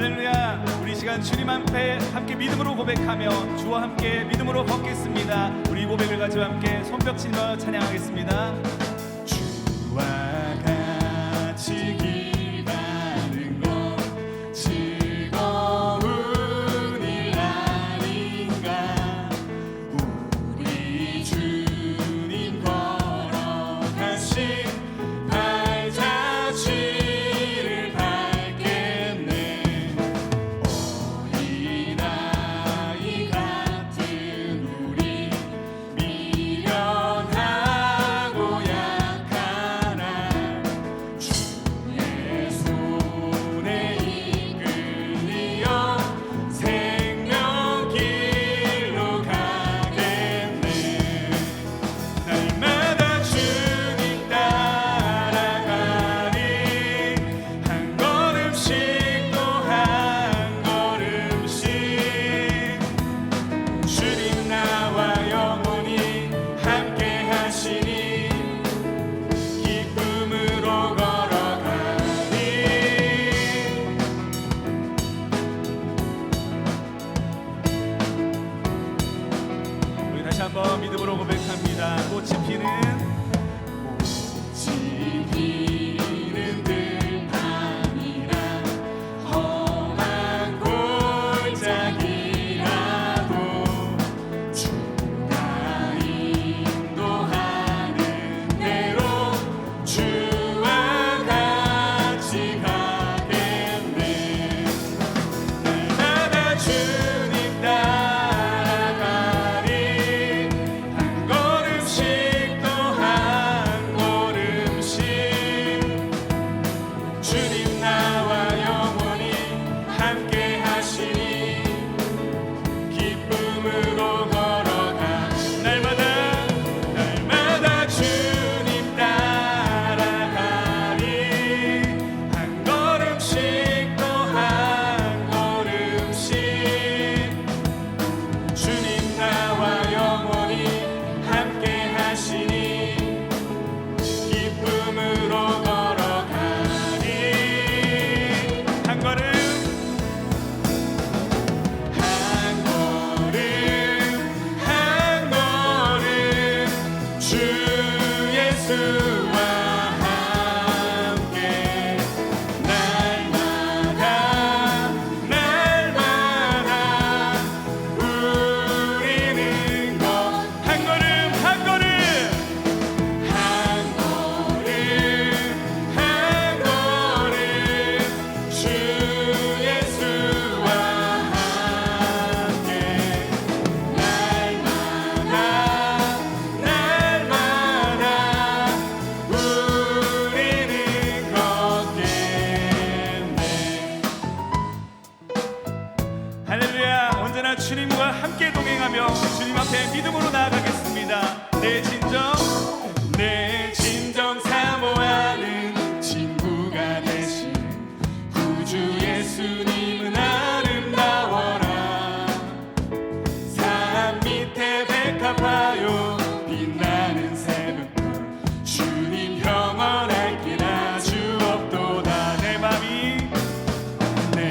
할렐루야. 우리 시간 주님 앞에 함께 믿음으로 고백하며 주와 함께 믿음으로 걷겠습니다. 우리 고백을 가지고 함께 손뼉치며 찬양하겠습니다. 주와 같이 기가는 것 즐거운 일 아닌가. 우리 주님 걸어가신 발자취를 밟겠네. 어린아이 같은 우리 미련하고 약한 날 주의 손에 이끌리어 생명길로 가겠네. 날마다 주님 따라가리. 한 걸음씩 또 한 걸음씩 주님 나와 영원히 함께 하시니 기쁨으로 걸어가리. 우리 다시 한번 믿음으로 고백합니다. 꽃이 피는 들판이라 험한 골짜기라도 주가 인도하는 대로 주와 같이 가겠네. 날마다 주님 따라가리. 한 걸음씩 또 한 걸음씩 주님 나와 영원히 함께 하시니 기쁨으로 걸어가. 날마다 주님 따라가리. 한 걸음씩 또 한 걸음씩 주님 나와 영원히 함께 하시니 기쁨으로 걸어가리. 한 걸음 한 걸음 한 걸음 주 예수와 함께 날마다 우리는 것. 한 걸음 한 걸음 한 걸음 주 예수와 함께 날마다 우리는 걷겠네. 할렐루야. 언제나 주님과 함께 동행하며 주님 앞에 믿음으로 나아가겠습니다. 내 진정 사모하는 친구가 되신 구주 예수님은 아름다워라. 산 밑에 백합화요 빛나는 새벽별 주님 영원할 길 아주 없도다. 내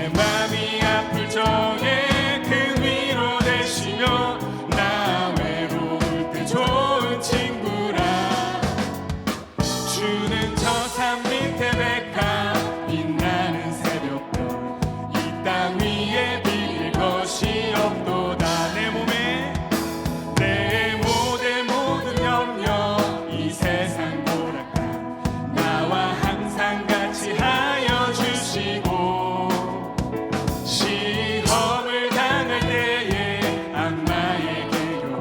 맘이 아플 적에 그 위로 되시며 나 외로울 때 좋은 친구라. 주는 저 산 밑에 백합 빛나는 새벽별 이 땅 위에 비길 것이 없도다. 내 모든 염려 이 세상 보랄까 나와 항상 같이 하여 주시고 시험을 당할 때에 악마의 계교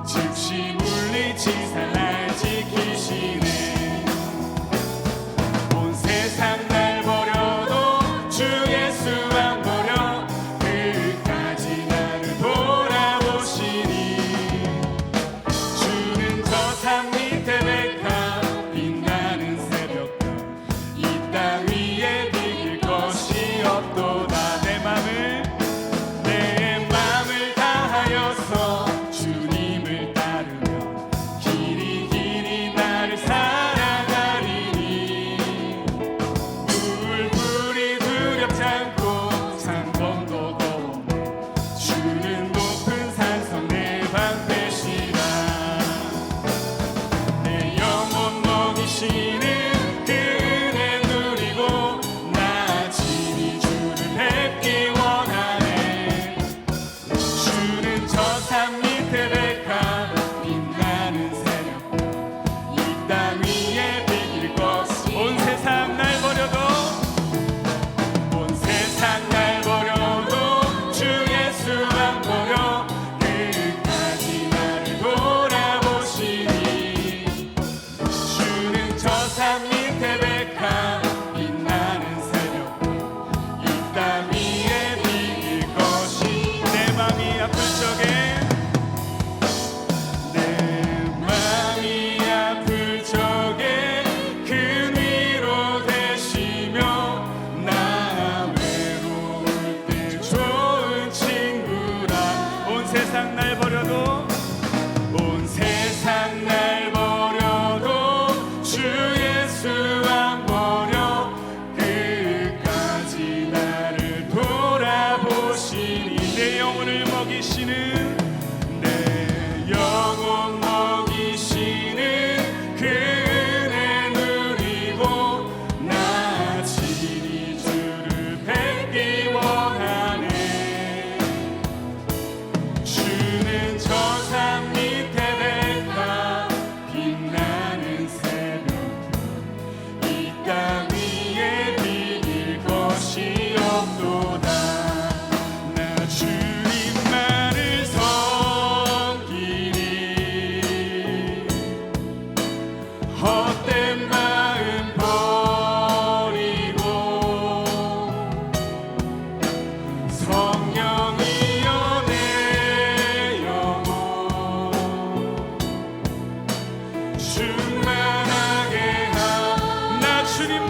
즉시 물리치사 날 지키시네. 온 세상 날 버려도 주 예수 안 버려 끝까지 나를 돌아보시니. 주는 저 산 밑에 백합 빛나는 새벽별 이 땅 위에 비길 것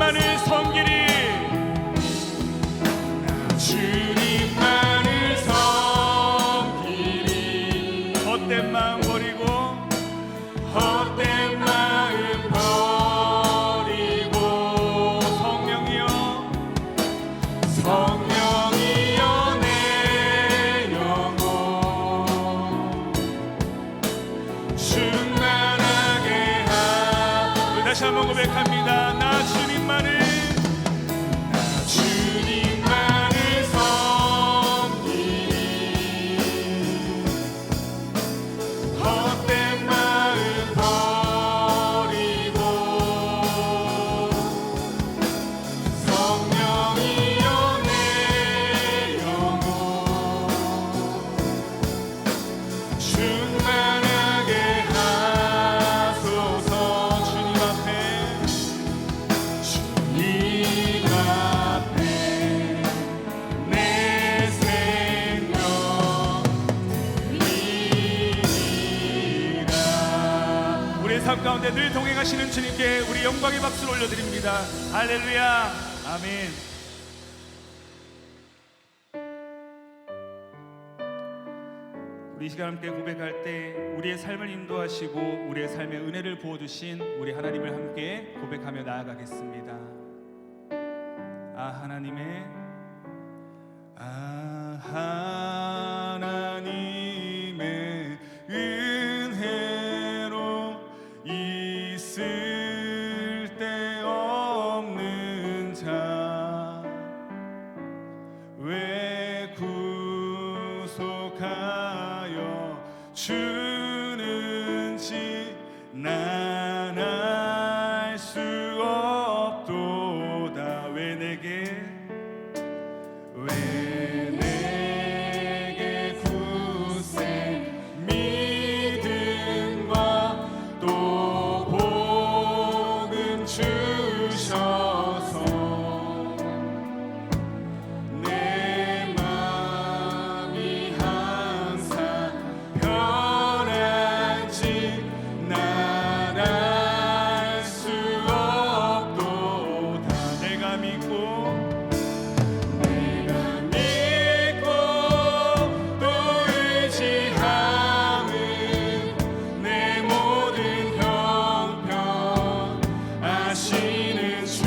주님만을 섬기리. 주님만을 섬기리. 헛된 마음 버리고 헛된 마음 버리고 성령이여 성령이여 내 영혼 충만하게 우리 다시 한번 고백합니다. 나 주님만을 주님만을 섬기리. 헛된 마음 버리고 성령이여 내 영혼 충만하게 하소서. 주님 앞에 주님 앞에 내 생명 드리리라. 우리의 삶 가운데 늘 동행하시는 주님께 우리 영광의 박수를 올려드립니다. 할렐루야. 아멘. 우리 이 시간 함께 고백할 때 우리의 삶을 인도하시고 우리의 삶에 은혜를 부어주신 우리 하나님을 함께 고백하며 나아가겠습니다. 하나님의 은혜로 있을 데 없는 자 왜 구속하여 주는지 난 알 수 없도다. 왜 내게 굳세 믿음과 또 복음 주셔서 내 마음이 항상 편한지 난 알 수 없도다. 내가 믿고 또 의지함은 내 모든 형편 아시는 주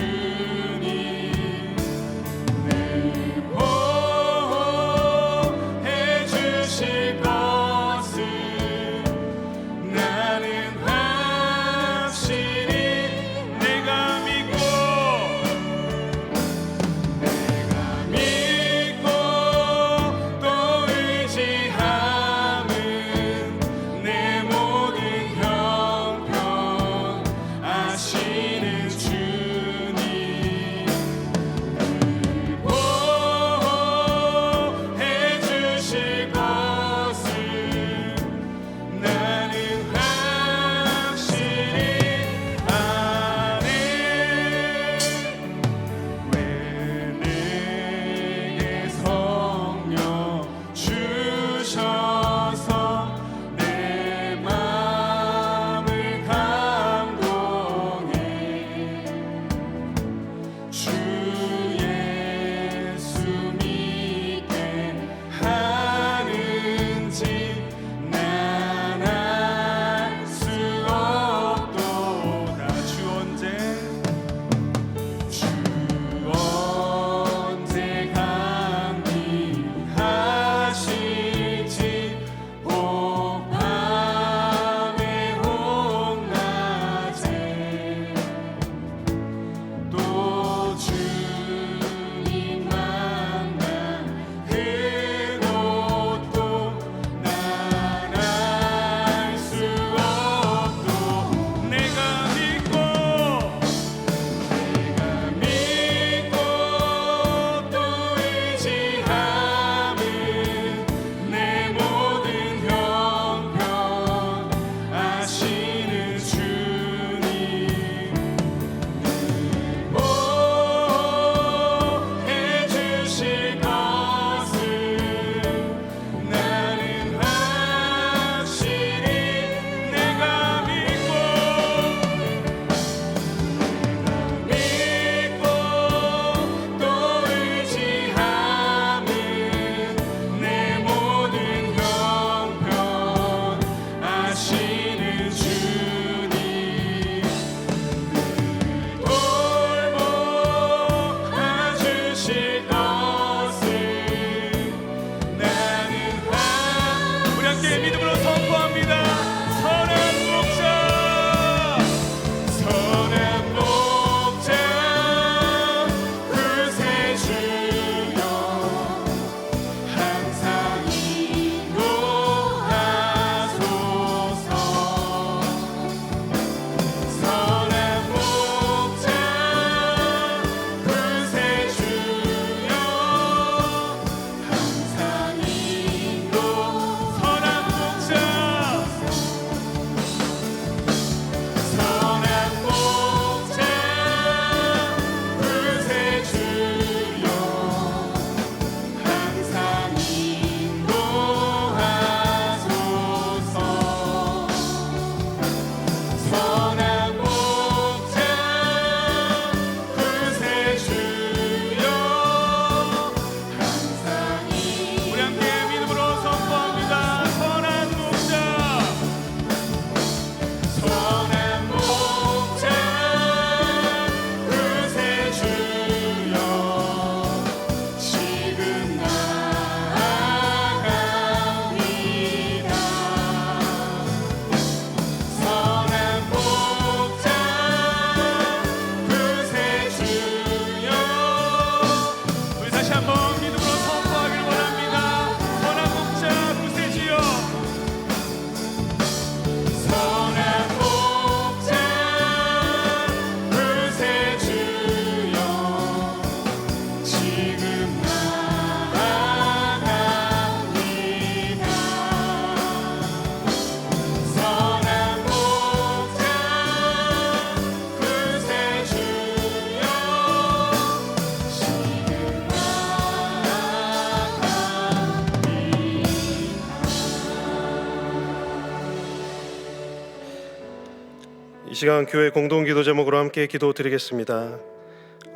시간 교회 공동기도 제목으로 함께 기도드리겠습니다.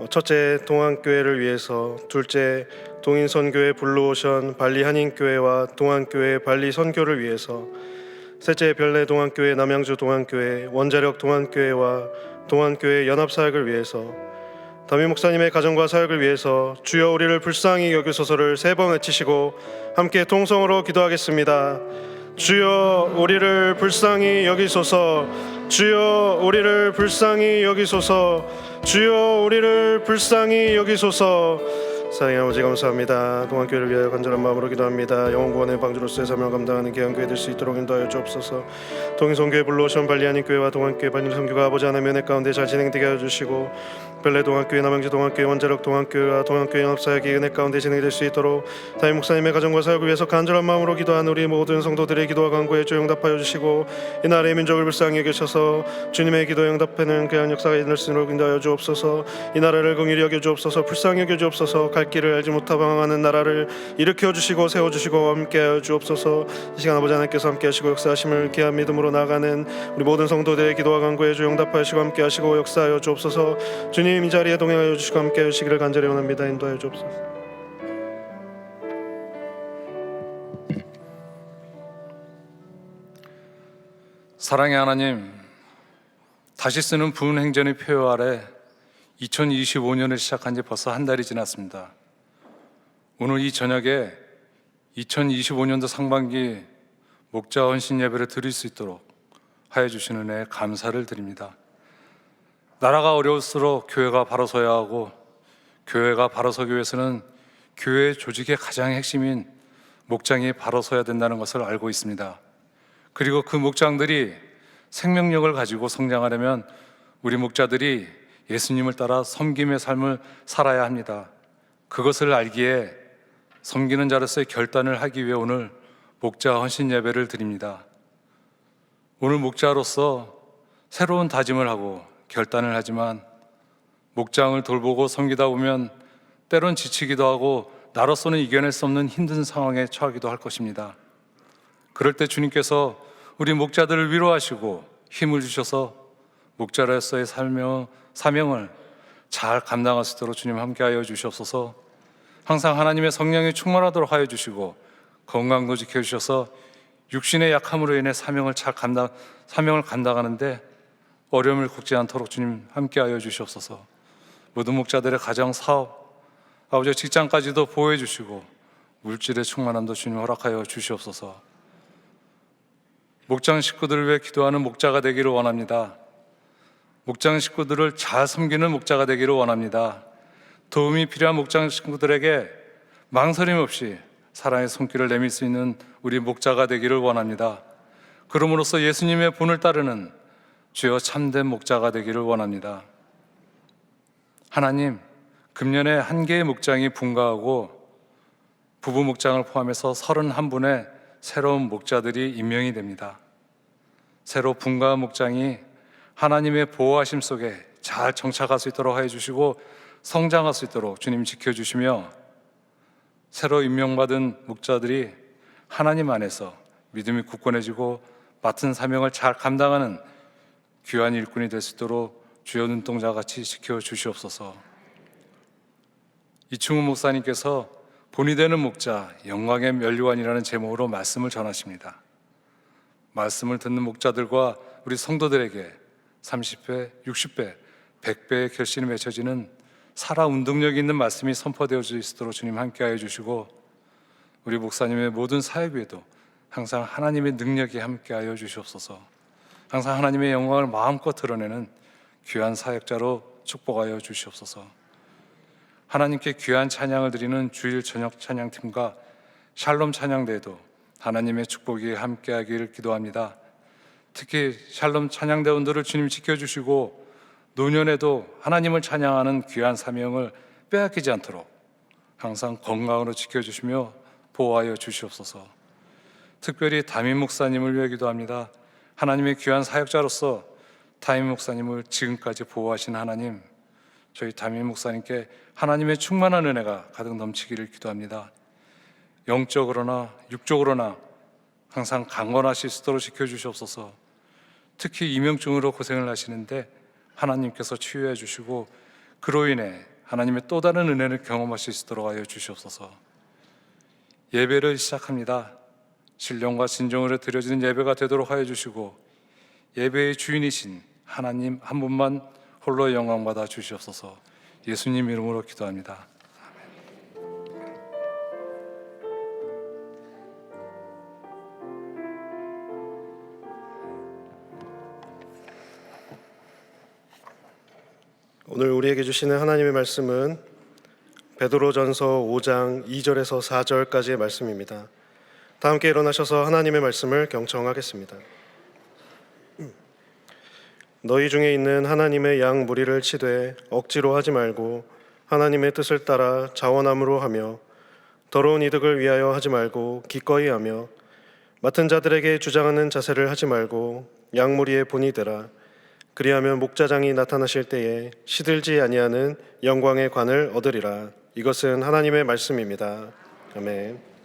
첫째, 동안교회를 위해서. 둘째, 동인선교회 블루오션 발리 한인교회와 동안교회 발리 선교를 위해서. 셋째, 별내 동안교회 남양주 동안교회 원자력 동안교회와 동안교회 연합사역을 위해서. 담임 목사님의 가정과 사역을 위해서 주여 우리를 불쌍히 여기소서를 3번 외치시고 함께 통성으로 기도하겠습니다. 주여 우리를 불쌍히 여기소서. 주여 우리를 불쌍히 여기소서. 주여 우리를 불쌍히 여기소서. 사랑의 아버지 감사합니다. 동안교회를 위하여 간절한 마음으로 기도합니다. 영혼구원의 방주로서의 사명을 감당하는 귀한 교회 될 수 있도록 인도하여 주옵소서. 동인선교회 블루오션 발리 한인교회와 동안교회 발리 선교가 아버지 하나님의 은혜 가운데 잘 진행되게 하여 주시고, 별내 동안교회 남양주 동안교회 원자력 동안교회와 동안교회 연합사역이 은혜 가운데 진행될 수 있도록 담임 목사님의 가정과 사역을 위해서 간절한 마음으로 기도하는 우리 모든 성도들의 기도와 간구에 주 응답하여 주시고, 이 나라의 민족을 불쌍히 여기셔서 주님의 기도에 응답하는 귀한 역사가 일어날 수 있도록 인도하여 주옵소서. 이 나라를 긍휼히 여겨 주옵소서. 불쌍히 여겨 주옵소서. 갈 길을 알지 못하고 방황하는 나라를 일으켜 주시고 세워 주시고 함께하여 주옵소서. 이 시간 아버지 하나님께서 함께하시고 역사하심을 귀한 믿음으로 나아가는 우리 모든 성도들의 기도와 간구에 주 응답하시고 함께하시고 역사하여 주옵소서. 주님 이 자리에 동행하여 주시고 함께하여 주시기를 간절히 원합니다. 인도하여 주옵소서. 사랑의 하나님, 다시 쓰는 부흥 행전의 표어 아래 2025년을 시작한 지 벌써 한 달이 지났습니다. 오늘 이 저녁에 2025년도 상반기 목자 헌신 예배를 드릴 수 있도록 하여 주시는 은혜에 감사를 드립니다. 나라가 어려울수록 교회가 바로 서야 하고, 교회가 바로 서기 위해서는 교회 조직의 가장 핵심인 목장이 바로 서야 된다는 것을 알고 있습니다. 그리고 그 목장들이 생명력을 가지고 성장하려면 우리 목자들이 예수님을 따라 섬김의 삶을 살아야 합니다. 그것을 알기에 섬기는 자로서의 결단을 하기 위해 오늘 목자 헌신 예배를 드립니다. 오늘 목자로서 새로운 다짐을 하고 결단을 하지만, 목장을 돌보고 섬기다 보면 때론 지치기도 하고 나로서는 이겨낼 수 없는 힘든 상황에 처하기도 할 것입니다. 그럴 때 주님께서 우리 목자들을 위로하시고 힘을 주셔서 목자로서의 사명을 잘 감당할 수 있도록 주님 함께하여 주시옵소서. 항상 하나님의 성령이 충만하도록 하여 주시고 건강도 지켜주셔서 육신의 약함으로 인해 사명을 감당하는데 어려움을 겪지 않도록 주님 함께하여 주시옵소서. 모든 목자들의 가정, 사업, 아버지 직장까지도 보호해 주시고 물질의 충만함도 주님 허락하여 주시옵소서. 목장 식구들을 위해 기도하는 목자가 되기를 원합니다. 목장 식구들을 잘 섬기는 목자가 되기를 원합니다. 도움이 필요한 목장 식구들에게 망설임 없이 사랑의 손길을 내밀 수 있는 우리 목자가 되기를 원합니다. 그럼으로써 예수님의 본을 따르는 주여 참된 목자가 되기를 원합니다. 하나님, 금년에 한 개의 목장이 분가하고 부부 목장을 포함해서 31분의 새로운 목자들이 임명이 됩니다. 새로 분가한 목장이 하나님의 보호하심 속에 잘 정착할 수 있도록 하여 주시고 성장할 수 있도록 주님 지켜주시며, 새로 임명받은 목자들이 하나님 안에서 믿음이 굳건해지고 맡은 사명을 잘 감당하는 귀한 일꾼이 될 수 있도록 주여 눈동자같이 지켜주시옵소서. 이충우 목사님께서 본이 되는 목자, 영광의 면류관이라는 제목으로 말씀을 전하십니다. 말씀을 듣는 목자들과 우리 성도들에게 30배, 60배, 100배의 결실이 맺혀지는 살아 운동력 있는 말씀이 선포되어 질 수 있도록 주님 함께하여 주시고, 우리 목사님의 모든 사역 위에도 항상 하나님의 능력이 함께하여 주시옵소서. 항상 하나님의 영광을 마음껏 드러내는 귀한 사역자로 축복하여 주시옵소서. 하나님께 귀한 찬양을 드리는 주일 저녁 찬양팀과 샬롬 찬양대에도 하나님의 축복이 함께하기를 기도합니다. 특히 샬롬 찬양대원들을 주님 지켜주시고 노년에도 하나님을 찬양하는 귀한 사명을 빼앗기지 않도록 항상 건강으로 지켜주시며 보호하여 주시옵소서. 특별히 담임 목사님을 위해 기도합니다. 하나님의 귀한 사역자로서 담임 목사님을 지금까지 보호하신 하나님, 저희 담임 목사님께 하나님의 충만한 은혜가 가득 넘치기를 기도합니다. 영적으로나 육적으로나 항상 강건하실 수 있도록 지켜주시옵소서. 특히 이명증으로 고생을 하시는데 하나님께서 치유해 주시고 그로 인해 하나님의 또 다른 은혜를 경험하실 수 있도록 하여 주시옵소서. 예배를 시작합니다. 신령과 진정으로 드려지는 예배가 되도록 하여 주시고 예배의 주인이신 하나님 한 분만 홀로 영광받아 주시옵소서. 예수님 이름으로 기도합니다. 오늘 우리에게 주시는 하나님의 말씀은 베드로전서 5장 2절에서 4절까지의 말씀입니다. 다 함께 일어나셔서 하나님의 말씀을 경청하겠습니다. 너희 중에 있는 하나님의 양 무리를 치되 억지로 하지 말고 하나님의 뜻을 따라 자원함으로 하며 더러운 이득을 위하여 하지 말고 기꺼이 하며 맡은 자들에게 주장하는 자세를 하지 말고 양 무리의 본이 되라. 그리하면 목자장이 나타나실 때에 시들지 아니하는 영광의 관을 얻으리라. 이것은 하나님의 말씀입니다. 아멘.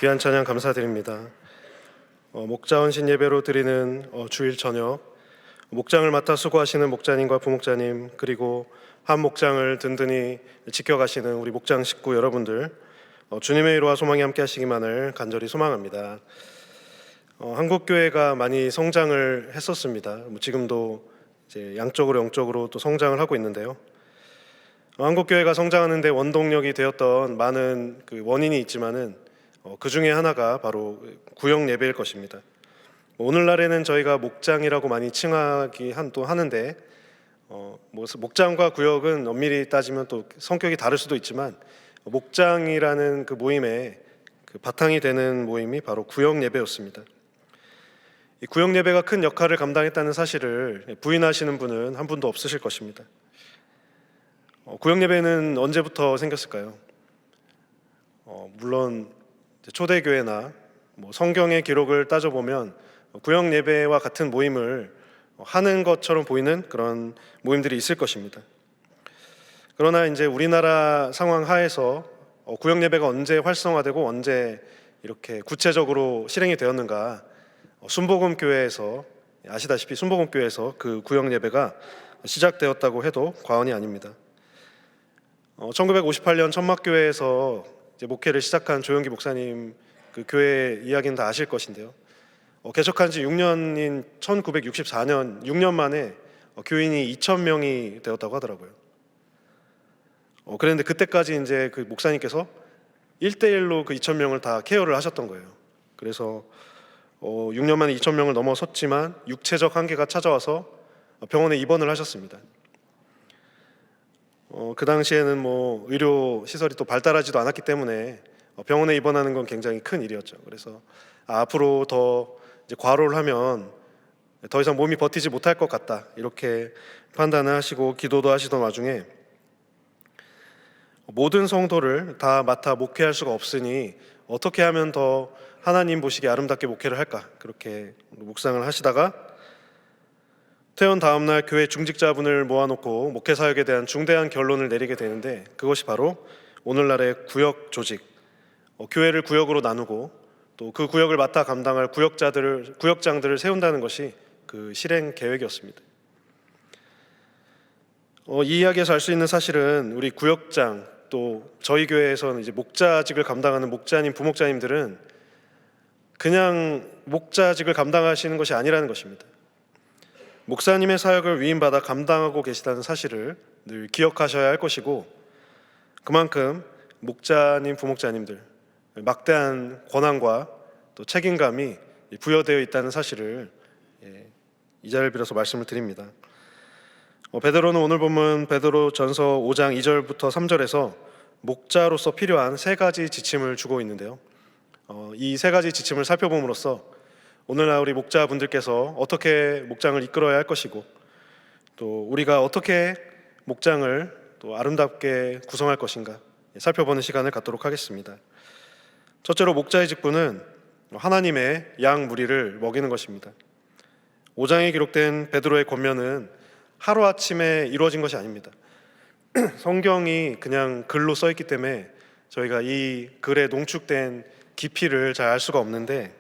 귀한 찬양 감사드립니다. 목자 헌신 예배로 드리는 주일 저녁 목장을 맡아 수고하시는 목자님과 부목자님 그리고 한 목장을 든든히 지켜가시는 우리 목장 식구 여러분들 주님의 위로와 소망이 함께 하시기만을 간절히 소망합니다. 한국교회가 많이 성장을 했었습니다. 지금도 이제 양적으로 영적으로 또 성장을 하고 있는데요. 한국교회가 성장하는데 원동력이 되었던 많은 그 원인이 있지만은 그 중에 하나가 바로 구역 예배일 것입니다. 오늘날에는 저희가 목장이라고 많이 칭하기 또 하는데 목장과 구역은 엄밀히 따지면 또 성격이 다를 수도 있지만 목장이라는 그 모임의 그 바탕이 되는 모임이 바로 구역 예배였습니다. 이 구역 예배가 큰 역할을 감당했다는 사실을 부인하시는 분은 한 분도 없으실 것입니다. 구역 예배는 언제부터 생겼을까요? 물론 초대교회나 성경의 기록을 따져보면 구역 예배와 같은 모임을 하는 것처럼 보이는 그런 모임들이 있을 것입니다. 그러나 이제 우리나라 상황 하에서 구역 예배가 언제 활성화되고 언제 이렇게 구체적으로 실행이 되었는가? 순복음 교회에서 아시다시피 순복음 교회에서 그 구역 예배가 시작되었다고 해도 과언이 아닙니다. 1958년 천막교회에서 이제 목회를 시작한 조영기 목사님 그 교회 이야기는 다 아실 것인데요. 개척한 지 6년인 1964년 6년 만에 교인이 2,000명이 되었다고 하더라고요. 그런데 그때까지 이제 그 목사님께서 1대1로 그 2,000명을 다 케어를 하셨던 거예요. 그래서 6년 만에 2,000명을 넘어섰지만 육체적 한계가 찾아와서 병원에 입원을 하셨습니다. 그 당시에는 뭐 의료 시설이 또 발달하지도 않았기 때문에 병원에 입원하는 건 굉장히 큰 일이었죠. 그래서 앞으로 더 이제 과로를 하면 더 이상 몸이 버티지 못할 것 같다 이렇게 판단을 하시고 기도도 하시던 와중에 모든 성도를 다 맡아 목회할 수가 없으니 어떻게 하면 더 하나님 보시기에 아름답게 목회를 할까 그렇게 묵상을 하시다가 퇴원 다음 날 교회 중직자분을 모아놓고 목회 사역에 대한 중대한 결론을 내리게 되는데 그것이 바로 오늘날의 구역 조직, 교회를 구역으로 나누고 또 그 구역을 맡아 감당할 구역장들을 세운다는 것이 그 실행 계획이었습니다. 이 이야기에서 알 수 있는 사실은 우리 구역장 또 저희 교회에서는 이제 목자직을 감당하는 목자님, 부목자님들은 그냥 목자직을 감당하시는 것이 아니라는 것입니다. 목사님의 사역을 위임받아 감당하고 계시다는 사실을 늘 기억하셔야 할 것이고 그만큼 목자님, 부목자님들 막대한 권한과 또 책임감이 부여되어 있다는 사실을 이 자리를 빌어서 말씀을 드립니다. 베드로는 오늘 본문 베드로전서 5장 2절부터 3절에서 목자로서 필요한 세 가지 지침을 주고 있는데요. 이 세 가지 지침을 살펴봄으로써 오늘날 우리 목자분들께서 어떻게 목장을 이끌어야 할 것이고 또 우리가 어떻게 목장을 또 아름답게 구성할 것인가 살펴보는 시간을 갖도록 하겠습니다. 첫째로 목자의 직분은 하나님의 양 무리를 먹이는 것입니다. 5장에 기록된 베드로의 권면은 하루아침에 이루어진 것이 아닙니다. 성경이 그냥 글로 써 있기 때문에 저희가 이 글에 농축된 깊이를 잘 알 수가 없는데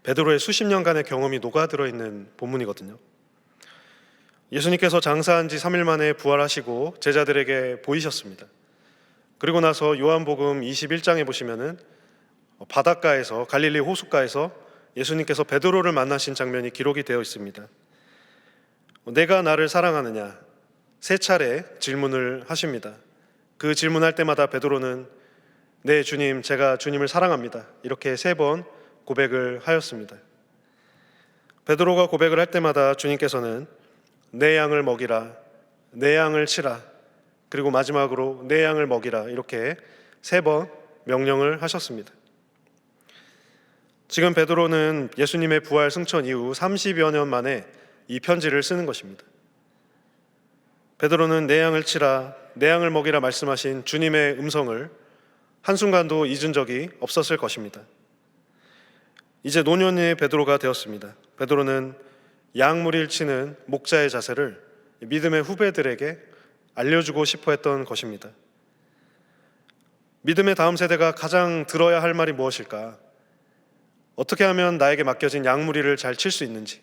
베드로의 수십 년간의 경험이 녹아들어 있는 본문이거든요. 예수님께서 장사한 지 3일 만에 부활하시고 제자들에게 보이셨습니다. 그리고 나서 요한복음 21장에 보시면은 바닷가에서 갈릴리 호숫가에서 예수님께서 베드로를 만나신 장면이 기록이 되어 있습니다. 내가 나를 사랑하느냐? 세 차례 질문을 하십니다. 그 질문할 때마다 베드로는 네 주님, 제가 주님을 사랑합니다. 이렇게 3번 고백을 하였습니다. 베드로가 고백을 할 때마다 주님께서는 내 양을 먹이라, 내 양을 치라, 그리고 마지막으로 내 양을 먹이라 이렇게 3번 명령을 하셨습니다. 지금 베드로는 예수님의 부활 승천 이후 30여 년 만에 이 편지를 쓰는 것입니다. 베드로는 내 양을 치라, 내 양을 먹이라 말씀하신 주님의 음성을 한순간도 잊은 적이 없었을 것입니다. 이제 노년의 베드로가 되었습니다. 베드로는 양무리를 치는 목자의 자세를 믿음의 후배들에게 알려주고 싶어 했던 것입니다. 믿음의 다음 세대가 가장 들어야 할 말이 무엇일까? 어떻게 하면 나에게 맡겨진 양무리를 잘 칠 수 있는지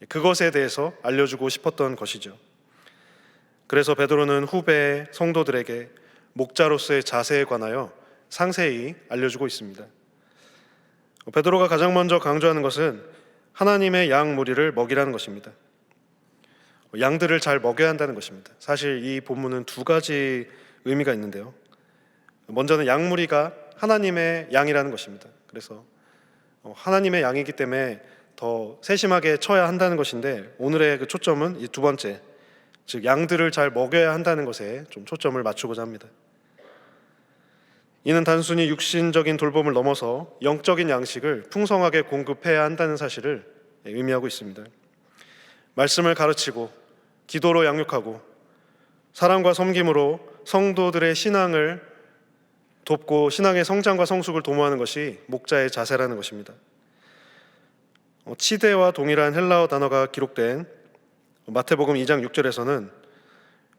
그것에 대해서 알려주고 싶었던 것이죠. 그래서 베드로는 후배 성도들에게 목자로서의 자세에 관하여 상세히 알려주고 있습니다. 베드로가 가장 먼저 강조하는 것은 하나님의 양 무리를 먹이라는 것입니다. 양들을 잘 먹여야 한다는 것입니다. 사실 이 본문은 2가지 의미가 있는데요. 먼저는 양 무리가 하나님의 양이라는 것입니다. 그래서 하나님의 양이기 때문에 더 세심하게 쳐야 한다는 것인데 오늘의 그 초점은 이 2번째, 즉 양들을 잘 먹여야 한다는 것에 좀 초점을 맞추고자 합니다. 이는 단순히 육신적인 돌봄을 넘어서 영적인 양식을 풍성하게 공급해야 한다는 사실을 의미하고 있습니다. 말씀을 가르치고 기도로 양육하고 사랑과 섬김으로 성도들의 신앙을 돕고 신앙의 성장과 성숙을 도모하는 것이 목자의 자세라는 것입니다. 치대와 동일한 헬라어 단어가 기록된 마태복음 2장 6절에서는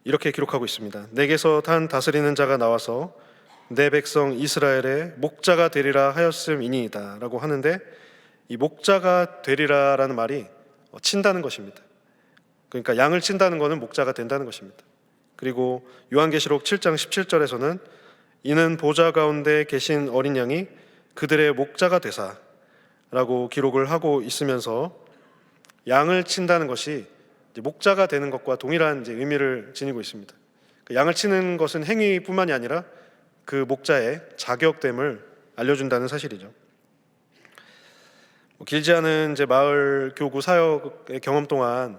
이렇게 기록하고 있습니다. 내게서 한 다스리는 자가 나와서 내 백성 이스라엘의 목자가 되리라 하였음이니이다 라고 하는데, 이 목자가 되리라라는 말이 친다는 것입니다. 그러니까 양을 친다는 것은 목자가 된다는 것입니다. 그리고 요한계시록 7장 17절에서는 이는 보좌 가운데 계신 어린 양이 그들의 목자가 되사 라고 기록을 하고 있으면서, 양을 친다는 것이 이제 목자가 되는 것과 동일한 이제 의미를 지니고 있습니다. 양을 치는 것은 행위뿐만이 아니라 그 목자의 자격됨을 알려준다는 사실이죠. 길지 않은 이제 마을 교구 사역의 경험 동안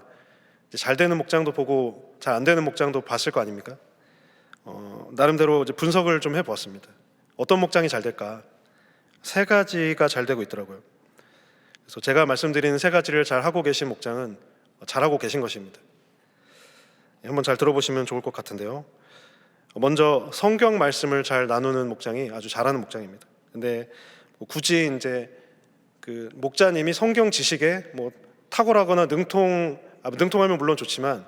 이제 잘 되는 목장도 보고 잘 안 되는 목장도 봤을 거 아닙니까? 나름대로 이제 분석을 좀 해보았습니다. 어떤 목장이 잘 될까? 세 가지가 잘 되고 있더라고요. 그래서 제가 말씀드리는 세 가지를 잘 하고 계신 목장은 잘하고 계신 것입니다. 한번 잘 들어보시면 좋을 것 같은데요. 먼저 성경 말씀을 잘 나누는 목장이 아주 잘하는 목장입니다. 근데 굳이 이제 그 목자님이 성경 지식에 뭐 탁월하거나 능통하면 물론 좋지만,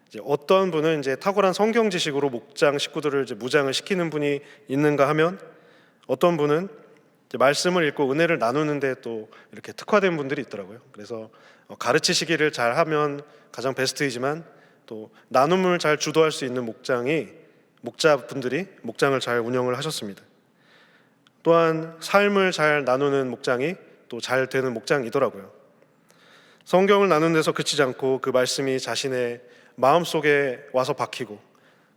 이제 어떤 분은 이제 탁월한 성경 지식으로 목장 식구들을 이제 무장을 시키는 분이 있는가 하면, 어떤 분은 이제 말씀을 읽고 은혜를 나누는데 또 이렇게 특화된 분들이 있더라고요. 그래서 가르치시기를 잘 하면 가장 베스트이지만, 또 나눔을 잘 주도할 수 있는 목자분들이 목장을 잘 운영을 하셨습니다. 또한 삶을 잘 나누는 목장이 또 잘 되는 목장이더라고요. 성경을 나누는 데서 그치지 않고 그 말씀이 자신의 마음속에 와서 박히고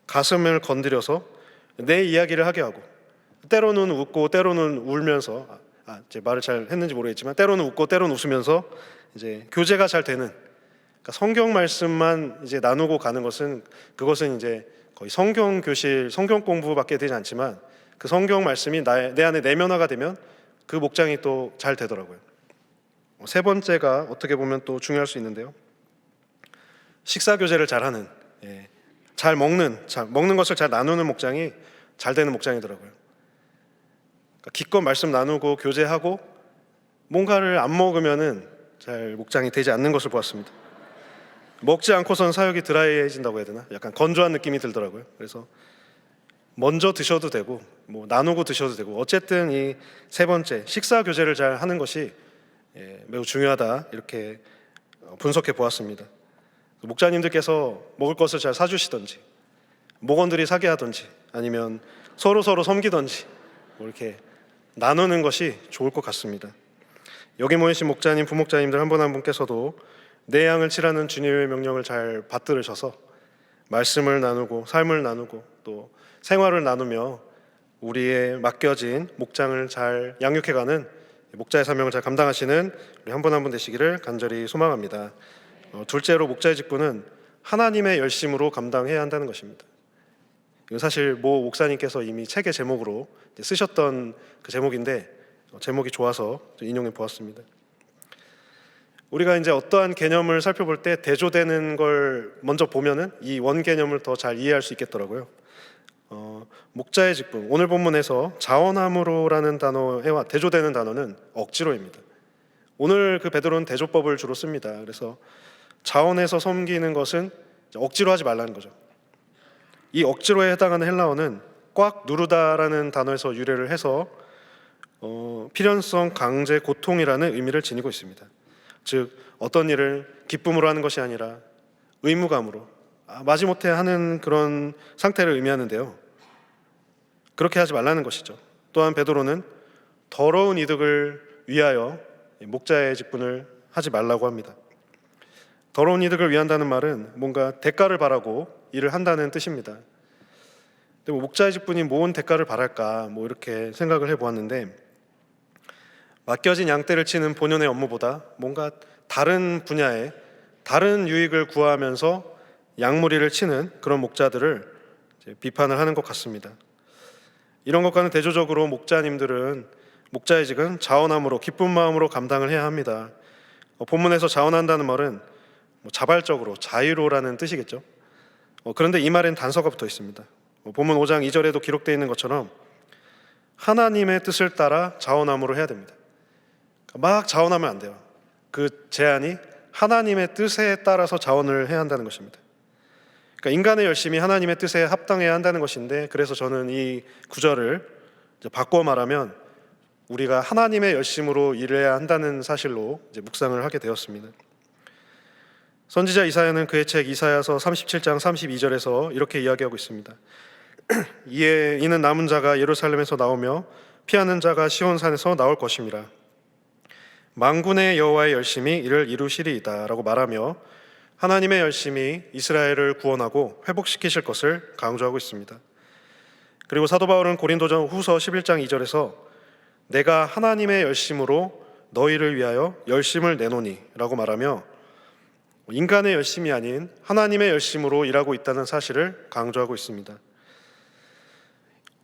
가슴을 건드려서 내 이야기를 하게 하고, 때로는 웃고 때로는 울면서, 제 말을 잘 했는지 모르겠지만 때로는 웃고 때로는 웃으면서 이제 교제가 잘 되는, 그러니까 성경 말씀만 이제 나누고 가는 것은, 그것은 이제 거의 성경 교실, 성경 공부밖에 되지 않지만, 그 성경 말씀이 내 안에 내면화가 되면 그 목장이 또 잘 되더라고요. 세 번째가 어떻게 보면 또 중요할 수 있는데요. 식사 교제를 잘하는, 잘 먹는 것을 잘 나누는 목장이 잘 되는 목장이더라고요. 그러니까 기껏 말씀 나누고 교제하고 뭔가를 안 먹으면은 잘 목장이 되지 않는 것을 보았습니다. 먹지 않고선 사역이 드라이해진다고 해야 되나? 약간 건조한 느낌이 들더라고요. 그래서 먼저 드셔도 되고 뭐 나누고 드셔도 되고, 어쨌든 이 세 번째 식사 교제를 잘 하는 것이 매우 중요하다, 이렇게 분석해 보았습니다. 목자님들께서 먹을 것을 잘 사주시던지, 목원들이 사게 하던지, 아니면 서로 섬기던지, 뭐 이렇게 나누는 것이 좋을 것 같습니다. 여기 모이신 목자님, 부목자님들 한 분 한 분께서도 내 양을 치라는 주님의 명령을 잘 받들으셔서 말씀을 나누고 삶을 나누고 또 생활을 나누며 우리의 맡겨진 목장을 잘 양육해가는 목자의 사명을 잘 감당하시는 우리 한 분 한 분 되시기를 간절히 소망합니다. 둘째로, 목자의 직분은 하나님의 열심으로 감당해야 한다는 것입니다. 이건 사실 모 목사님께서 이미 책의 제목으로 쓰셨던 그 제목인데, 제목이 좋아서 인용해 보았습니다. 우리가 이제 어떠한 개념을 살펴볼 때 대조되는 걸 먼저 보면은 이 원 개념을 더 잘 이해할 수 있겠더라고요. 목자의 직분, 오늘 본문에서 자원함으로라는 단어와 대조되는 단어는 억지로입니다. 오늘 그 베드로는 대조법을 주로 씁니다. 그래서 자원해서 섬기는 것은 억지로 하지 말라는 거죠. 이 억지로에 해당하는 헬라어는 꽉 누르다라는 단어에서 유래를 해서 필연성, 강제, 고통이라는 의미를 지니고 있습니다. 즉 어떤 일을 기쁨으로 하는 것이 아니라 의무감으로, 마지못해 하는 그런 상태를 의미하는데요. 그렇게 하지 말라는 것이죠. 또한 베드로는 더러운 이득을 위하여 목자의 직분을 하지 말라고 합니다. 더러운 이득을 위한다는 말은 뭔가 대가를 바라고 일을 한다는 뜻입니다. 근데 목자의 직분이 뭔 대가를 바랄까, 뭐 이렇게 생각을 해보았는데, 맡겨진 양떼를 치는 본연의 업무보다 뭔가 다른 분야에 다른 유익을 구하면서 양무리를 치는 그런 목자들을 비판을 하는 것 같습니다. 이런 것과는 대조적으로 목자의 직은 자원함으로, 기쁜 마음으로 감당을 해야 합니다. 본문에서 자원한다는 말은 자발적으로, 자유로라는 뜻이겠죠. 그런데 이 말엔 단서가 붙어 있습니다. 본문 5장 2절에도 기록되어 있는 것처럼 하나님의 뜻을 따라 자원함으로 해야 됩니다. 막 자원하면 안 돼요. 그 제안이 하나님의 뜻에 따라서 자원을 해야 한다는 것입니다. 그러니까 인간의 열심이 하나님의 뜻에 합당해야 한다는 것인데, 그래서 저는 이 구절을 이제 바꿔 말하면 우리가 하나님의 열심으로 일해야 한다는 사실로 이제 묵상을 하게 되었습니다. 선지자 이사야는 그의 책 이사야서 37장 32절에서 이렇게 이야기하고 있습니다. 이는 남은 자가 예루살렘에서 나오며 피하는 자가 시온산에서 나올 것임이라. 만군의 여호와의 열심이 이를 이루시리이다 라고 말하며 하나님의 열심이 이스라엘을 구원하고 회복시키실 것을 강조하고 있습니다. 그리고 사도 바울은 고린도전 후서 11장 2절에서 내가 하나님의 열심으로 너희를 위하여 열심을 내노니 라고 말하며 인간의 열심이 아닌 하나님의 열심으로 일하고 있다는 사실을 강조하고 있습니다.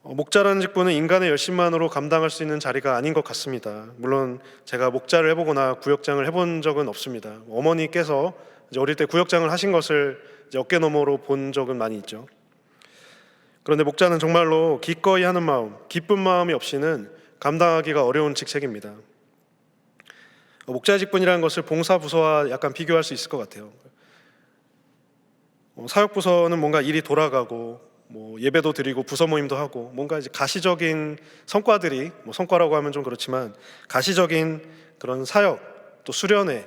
목자라는 직분은 인간의 열심만으로 감당할 수 있는 자리가 아닌 것 같습니다. 물론 제가 목자를 해보거나 구역장을 해본 적은 없습니다. 어머니께서 이제 어릴 때 구역장을 하신 것을 이제 어깨너머로 본 적은 많이 있죠. 그런데 목자는 정말로 기꺼이 하는 마음, 기쁜 마음이 없이는 감당하기가 어려운 직책입니다. 목자 직분이라는 것을 봉사부서와 약간 비교할 수 있을 것 같아요. 사역부서는 뭔가 일이 돌아가고 예배도 드리고 부서 모임도 하고 뭔가 이제 가시적인 성과들이 성과라고 하면 좀 그렇지만 가시적인 그런 사역, 또 수련회,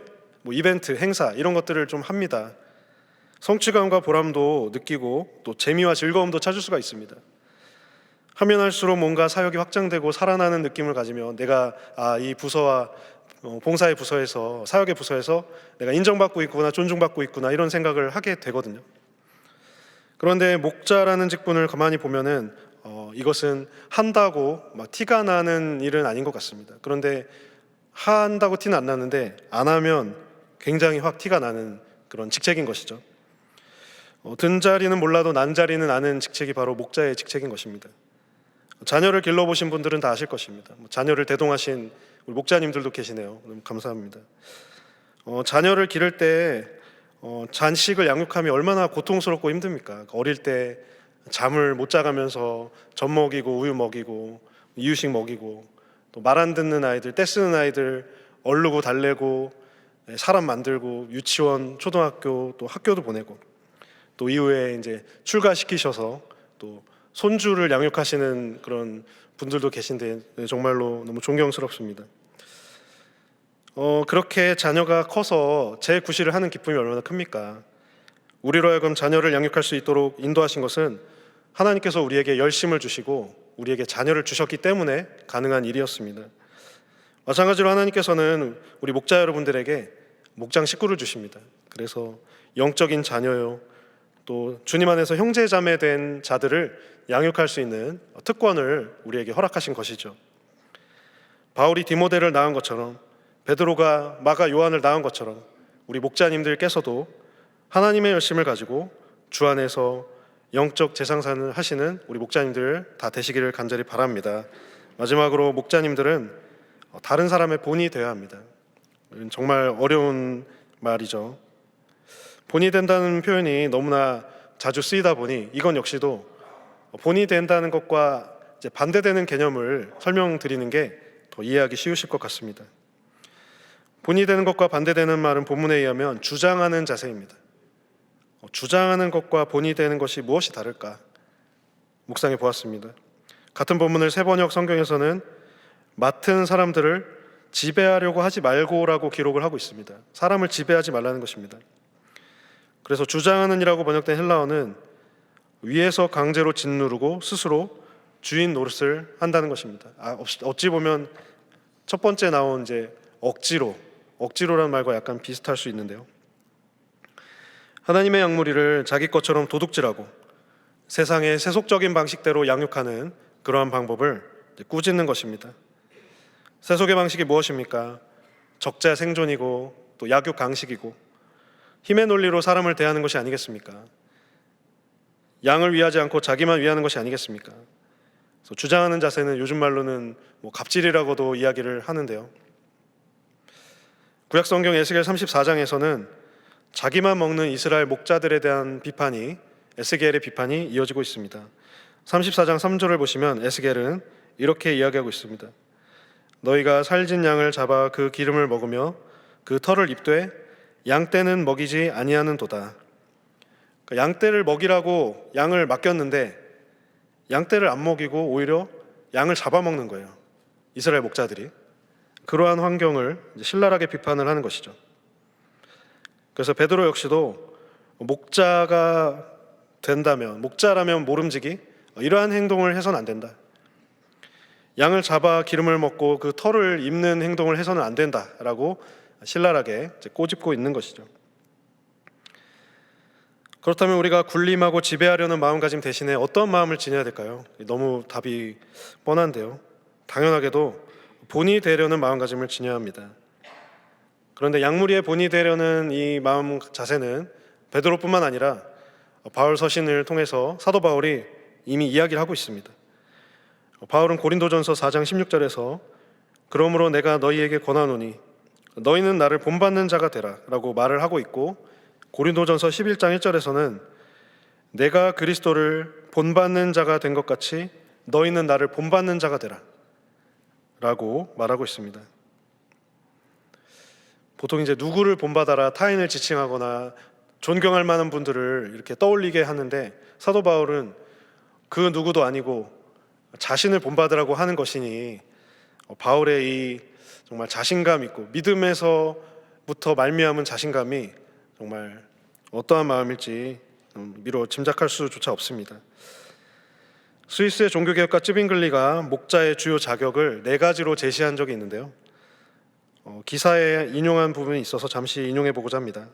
이벤트, 행사 이런 것들을 좀 합니다. 성취감과 보람도 느끼고 또 재미와 즐거움도 찾을 수가 있습니다. 하면 할수록 뭔가 사역이 확장되고 살아나는 느낌을 가지며 내가 이 부서와 봉사의 부서에서, 사역의 부서에서 내가 인정받고 있구나, 존중받고 있구나 이런 생각을 하게 되거든요. 그런데 목자라는 직분을 가만히 보면은 이것은 한다고 막 티가 나는 일은 아닌 것 같습니다. 그런데 한다고 티는 안 나는데 안 하면 굉장히 확 티가 나는 그런 직책인 것이죠. 든 자리는 몰라도 난 자리는 아는 직책이 바로 목자의 직책인 것입니다. 자녀를 길러보신 분들은 다 아실 것입니다. 자녀를 대동하신 우리 목자님들도 계시네요. 너무 감사합니다. 자녀를 기를 때 잔식을 양육하면 얼마나 고통스럽고 힘듭니까? 어릴 때 잠을 못 자가면서 젖 먹이고 우유 먹이고 이유식 먹이고 또 말 안 듣는 아이들, 떼쓰는 아이들 얼르고 달래고 사람 만들고 유치원, 초등학교 또 학교도 보내고 또 이후에 이제 출가시키셔서 또 손주를 양육하시는 그런 분들도 계신데 정말로 너무 존경스럽습니다. 그렇게 자녀가 커서 재구실을 하는 기쁨이 얼마나 큽니까? 우리로 하여금 자녀를 양육할 수 있도록 인도하신 것은 하나님께서 우리에게 열심을 주시고 우리에게 자녀를 주셨기 때문에 가능한 일이었습니다. 마찬가지로 하나님께서는 우리 목자 여러분들에게 목장 식구를 주십니다. 그래서 영적인 자녀요, 또 주님 안에서 형제 자매 된 자들을 양육할 수 있는 특권을 우리에게 허락하신 것이죠. 바울이 디모데를 낳은 것처럼, 베드로가 마가 요한을 낳은 것처럼 우리 목자님들께서도 하나님의 열심을 가지고 주 안에서 영적 재상산을 하시는 우리 목자님들 다 되시기를 간절히 바랍니다. 마지막으로 목자님들은 다른 사람의 본이 되어야 합니다. 정말 어려운 말이죠. 본이 된다는 표현이 너무나 자주 쓰이다 보니 이건 역시도 본이 된다는 것과 이제 반대되는 개념을 설명드리는 게 더 이해하기 쉬우실 것 같습니다. 본이 되는 것과 반대되는 말은 본문에 의하면 주장하는 자세입니다. 주장하는 것과 본이 되는 것이 무엇이 다를까 묵상해 보았습니다. 같은 본문을 세번역 성경에서는 맡은 사람들을 지배하려고 하지 말고라고 기록을 하고 있습니다. 사람을 지배하지 말라는 것입니다. 그래서 주장하는 이라고 번역된 헬라어는 위에서 강제로 짓누르고 스스로 주인 노릇을 한다는 것입니다. 어찌 보면 첫 번째 나온 이제 억지로라는 말과 약간 비슷할 수 있는데요. 하나님의 양무리를 자기 것처럼 도둑질하고 세상의 세속적인 방식대로 양육하는 그러한 방법을 꾸짖는 것입니다. 세속의 방식이 무엇입니까? 적자 생존이고 또 약육 강식이고 힘의 논리로 사람을 대하는 것이 아니겠습니까? 양을 위하지 않고 자기만 위하는 것이 아니겠습니까? 그래서 주장하는 자세는 요즘 말로는 갑질이라고도 이야기를 하는데요. 구약 성경 에스겔 34장에서는 자기만 먹는 이스라엘 목자들에 대한 비판이, 에스겔의 비판이 이어지고 있습니다. 34장 3절을 보시면 에스겔은 이렇게 이야기하고 있습니다. 너희가 살진 양을 잡아 그 기름을 먹으며 그 털을 입되 양 떼는 먹이지 아니하는 도다. 그러니까 양떼를 먹이라고 양을 맡겼는데 양떼를 안 먹이고 오히려 양을 잡아먹는 거예요. 이스라엘 목자들이. 그러한 환경을 이제 신랄하게 비판을 하는 것이죠. 그래서 베드로 역시도 목자가 된다면, 목자라면 모름지기, 이러한 행동을 해서는 안 된다. 양을 잡아 기름을 먹고 그 털을 입는 행동을 해서는 안 된다라고 신랄하게 이제 꼬집고 있는 것이죠. 그렇다면 우리가 군림하고 지배하려는 마음가짐 대신에 어떤 마음을 지녀야 될까요? 너무 답이 뻔한데요. 당연하게도 본이 되려는 마음가짐을 지녀야 합니다. 그런데 양무리의 본이 되려는 이 마음 자세는 베드로뿐만 아니라 바울 서신을 통해서 사도 바울이 이미 이야기를 하고 있습니다. 바울은 고린도전서 4장 16절에서 그러므로 내가 너희에게 권하노니 너희는 나를 본받는 자가 되라 라고 말을 하고 있고, 고린도전서 11장 1절에서는 내가 그리스도를 본받는 자가 된 것 같이 너희는 나를 본받는 자가 되라 라고 말하고 있습니다. 보통 이제 누구를 본받아라, 타인을 지칭하거나 존경할 만한 분들을 이렇게 떠올리게 하는데, 사도 바울은 그 누구도 아니고 자신을 본받으라고 하는 것이니 바울의 이 정말 자신감 있고 믿음에서부터 말미암은 자신감이 정말 어떠한 마음일지 미처 짐작할 수조차 없습니다. 스위스의 종교개혁가 쯔빙글리가 목자의 주요 자격을 4가지로 제시한 적이 있는데요. 기사에 인용한 부분이 있어서 잠시 인용해 보고자 합니다.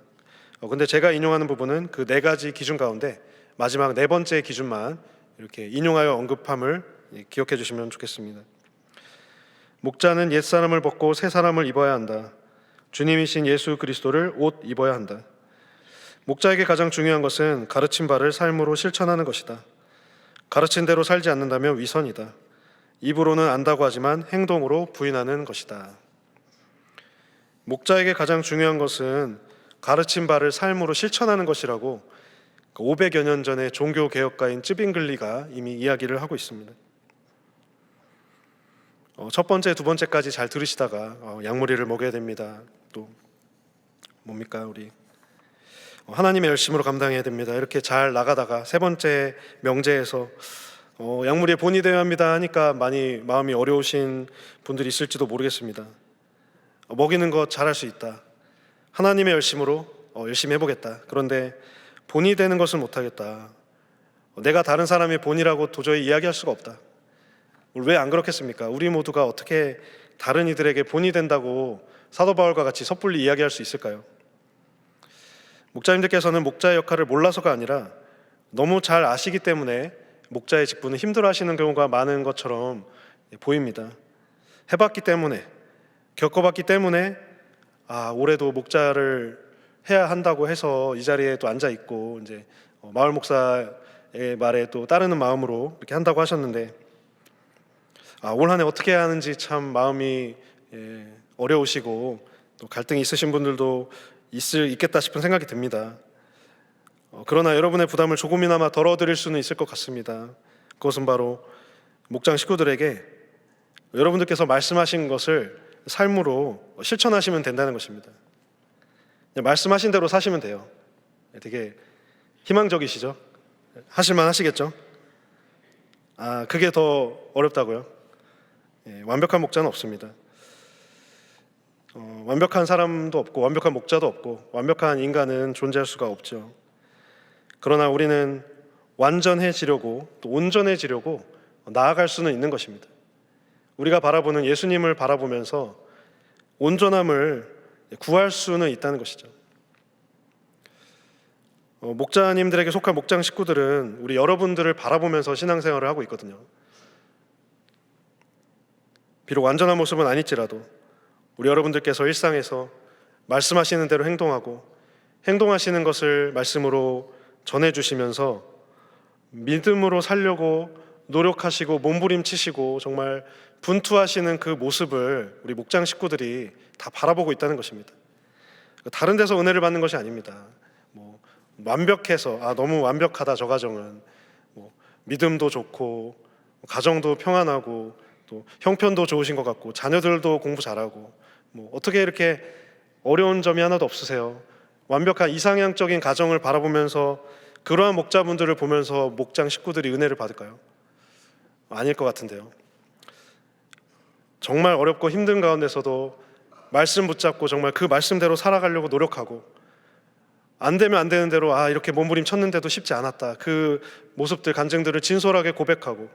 근데 제가 인용하는 부분은 그 4가지 기준 가운데 마지막 4번째 기준만 이렇게 인용하여 언급함을 기억해 주시면 좋겠습니다. 목자는 옛사람을 벗고 새 사람을 입어야 한다. 주님이신 예수 그리스도를 옷 입어야 한다. 목자에게 가장 중요한 것은 가르친 바를 삶으로 실천하는 것이다. 가르친 대로 살지 않는다면 위선이다. 입으로는 안다고 하지만 행동으로 부인하는 것이다. 목자에게 가장 중요한 것은 가르친 바를 삶으로 실천하는 것이라고 500여 년 전에 종교개혁가인 쯔빙글리가 이미 이야기를 하고 있습니다. 첫 번째, 두 번째까지 잘 들으시다가 양무리를 먹여야 됩니다. 또 뭡니까 우리 하나님의 열심으로 감당해야 됩니다. 이렇게 잘 나가다가 세 번째 명제에서 양무리의 본이 되어야 합니다 하니까 많이 마음이 어려우신 분들이 있을지도 모르겠습니다. 먹이는 것 잘할 수 있다. 하나님의 열심으로 열심히 해보겠다. 그런데 본이 되는 것을 못하겠다. 내가 다른 사람의 본이라고 도저히 이야기할 수가 없다. 왜 안 그렇겠습니까? 우리 모두가 어떻게 다른 이들에게 본이 된다고 사도 바울과 같이 섣불리 이야기할 수 있을까요? 목자님들께서는 목자의 역할을 몰라서가 아니라 너무 잘 아시기 때문에 목자의 직분을 힘들어하시는 경우가 많은 것처럼 보입니다. 해봤기 때문에, 겪어봤기 때문에 올해도 목자를 해야 한다고 해서 이 자리에 또 앉아 있고 이제 마을 목사의 말에 또 따르는 마음으로 이렇게 한다고 하셨는데, 올 한 해 어떻게 해야 하는지 참 마음이 어려우시고 또 갈등이 있으신 분들도 있겠다 싶은 생각이 듭니다. 그러나 여러분의 부담을 조금이나마 덜어드릴 수는 있을 것 같습니다. 그것은 바로 목장 식구들에게 여러분들께서 말씀하신 것을 삶으로 실천하시면 된다는 것입니다. 말씀하신 대로 사시면 돼요. 되게 희망적이시죠? 하실만 하시겠죠? 그게 더 어렵다고요? 완벽한 목자는 없습니다. 완벽한 사람도 없고 완벽한 목자도 없고 완벽한 인간은 존재할 수가 없죠. 그러나 우리는 완전해지려고 또 온전해지려고 나아갈 수는 있는 것입니다. 우리가 바라보는 예수님을 바라보면서 온전함을 구할 수는 있다는 것이죠. 목자님들에게 속한 목장 식구들은 우리 여러분들을 바라보면서 신앙생활을 하고 있거든요. 비록 완전한 모습은 아닐지라도 우리 여러분들께서 일상에서 말씀하시는 대로 행동하고 행동하시는 것을 말씀으로 전해주시면서 믿음으로 살려고 노력하시고 몸부림치시고 정말 분투하시는 그 모습을 우리 목장 식구들이 다 바라보고 있다는 것입니다. 다른 데서 은혜를 받는 것이 아닙니다. 완벽해서 너무 완벽하다 저 가정은 믿음도 좋고 가정도 평안하고 또 형편도 좋으신 것 같고 자녀들도 공부 잘하고 어떻게 이렇게 어려운 점이 하나도 없으세요? 완벽한 이상향적인 가정을 바라보면서 그러한 목자분들을 보면서 목장 식구들이 은혜를 받을까요? 아닐 것 같은데요. 정말 어렵고 힘든 가운데서도 말씀 붙잡고 정말 그 말씀대로 살아가려고 노력하고, 안 되면 안 되는 대로 이렇게 몸부림쳤는데도 쉽지 않았다, 그 모습들, 간증들을 진솔하게 고백하고,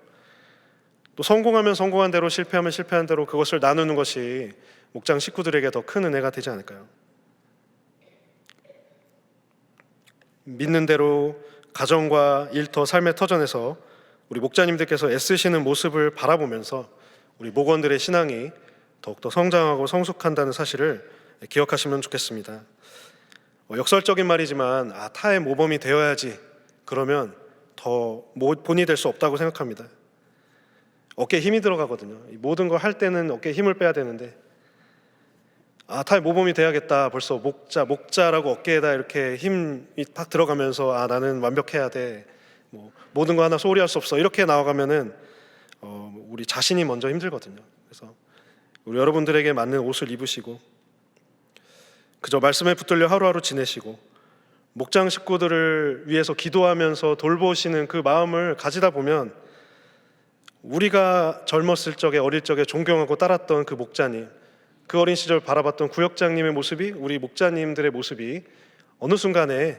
또 성공하면 성공한 대로, 실패하면 실패한 대로 그것을 나누는 것이 목장 식구들에게 더 큰 은혜가 되지 않을까요? 믿는 대로 가정과 일터, 삶의 터전에서 우리 목자님들께서 애쓰시는 모습을 바라보면서 우리 목원들의 신앙이 더욱더 성장하고 성숙한다는 사실을 기억하시면 좋겠습니다. 역설적인 말이지만 타의 모범이 되어야지, 그러면 더 본이 될 수 없다고 생각합니다. 어깨에 힘이 들어가거든요. 모든 걸 할 때는 어깨에 힘을 빼야 되는데, 타의 모범이 돼야겠다, 벌써 목자라고 어깨에다 이렇게 힘이 딱 들어가면서 나는 완벽해야 돼, 모든 거 하나 소홀히 할 수 없어, 이렇게 나아가면은 우리 자신이 먼저 힘들거든요. 그래서 우리 여러분들에게 맞는 옷을 입으시고 그저 말씀에 붙들려 하루하루 지내시고 목장 식구들을 위해서 기도하면서 돌보시는 그 마음을 가지다 보면, 우리가 젊었을 적에, 어릴 적에 존경하고 따랐던 그 목자님, 그 어린 시절 바라봤던 구역장님의 모습이, 우리 목자님들의 모습이 어느 순간에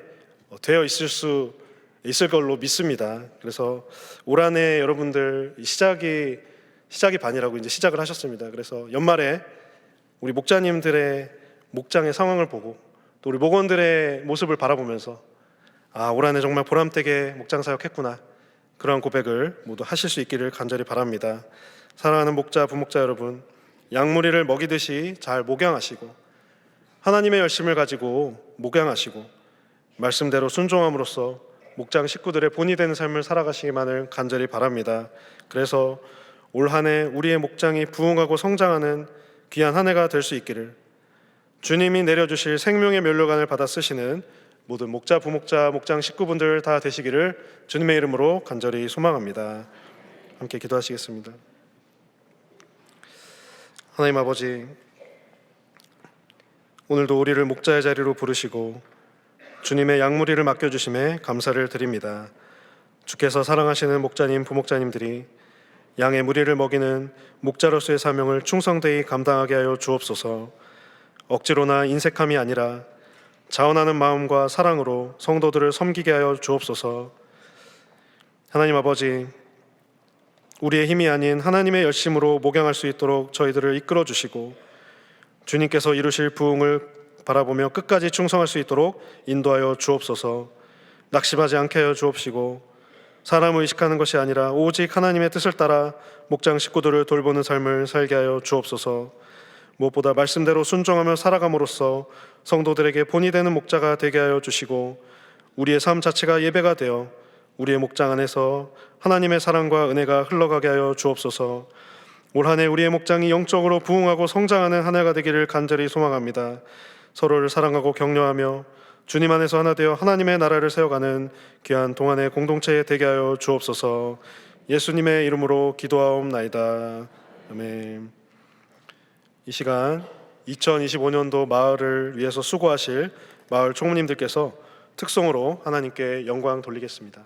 되어 있을 걸로 믿습니다. 그래서 올 한 해 여러분들 시작이 반이라고 이제 시작을 하셨습니다. 그래서 연말에 우리 목자님들의 목장의 상황을 보고 또 우리 목원들의 모습을 바라보면서 올 한 해 정말 보람되게 목장 사역했구나, 그러한 고백을 모두 하실 수 있기를 간절히 바랍니다. 사랑하는 목자, 부목자 여러분, 양무리를 먹이듯이 잘 목양하시고 하나님의 열심을 가지고 목양하시고 말씀대로 순종함으로써 목장 식구들의 본이 되는 삶을 살아가시기만을 간절히 바랍니다. 그래서 올 한 해 우리의 목장이 부흥하고 성장하는 귀한 한 해가 될 수 있기를, 주님이 내려주실 생명의 면류관을 받아 쓰시는 모든 목자, 부목자, 목장 식구분들 다 되시기를 주님의 이름으로 간절히 소망합니다. 함께 기도하시겠습니다. 하나님 아버지, 오늘도 우리를 목자의 자리로 부르시고 주님의 양무리를 맡겨주심에 감사를 드립니다. 주께서 사랑하시는 목자님, 부목자님들이 양의 무리를 먹이는 목자로서의 사명을 충성되이 감당하게 하여 주옵소서. 억지로나 인색함이 아니라 자원하는 마음과 사랑으로 성도들을 섬기게 하여 주옵소서. 하나님 아버지, 우리의 힘이 아닌 하나님의 열심으로 목양할 수 있도록 저희들을 이끌어 주시고 주님께서 이루실 부흥을 바라보며 끝까지 충성할 수 있도록 인도하여 주옵소서. 낙심하지 않게 하여 주옵시고 사람을 의식하는 것이 아니라 오직 하나님의 뜻을 따라 목장 식구들을 돌보는 삶을 살게 하여 주옵소서. 무엇보다 말씀대로 순종하며 살아감으로써 성도들에게 본이 되는 목자가 되게 하여 주시고 우리의 삶 자체가 예배가 되어 우리의 목장 안에서 하나님의 사랑과 은혜가 흘러가게 하여 주옵소서. 올 한 해 우리의 목장이 영적으로 부흥하고 성장하는 한 해가 되기를 간절히 소망합니다. 서로를 사랑하고 격려하며 주님 안에서 하나 되어 하나님의 나라를 세워가는 귀한 동안의 공동체 되게 하여 주옵소서. 예수님의 이름으로 기도하옵나이다. 아멘. 이 시간 2025년도 마을을 위해서 수고하실 마을 총무님들께서 특송으로 하나님께 영광 돌리겠습니다.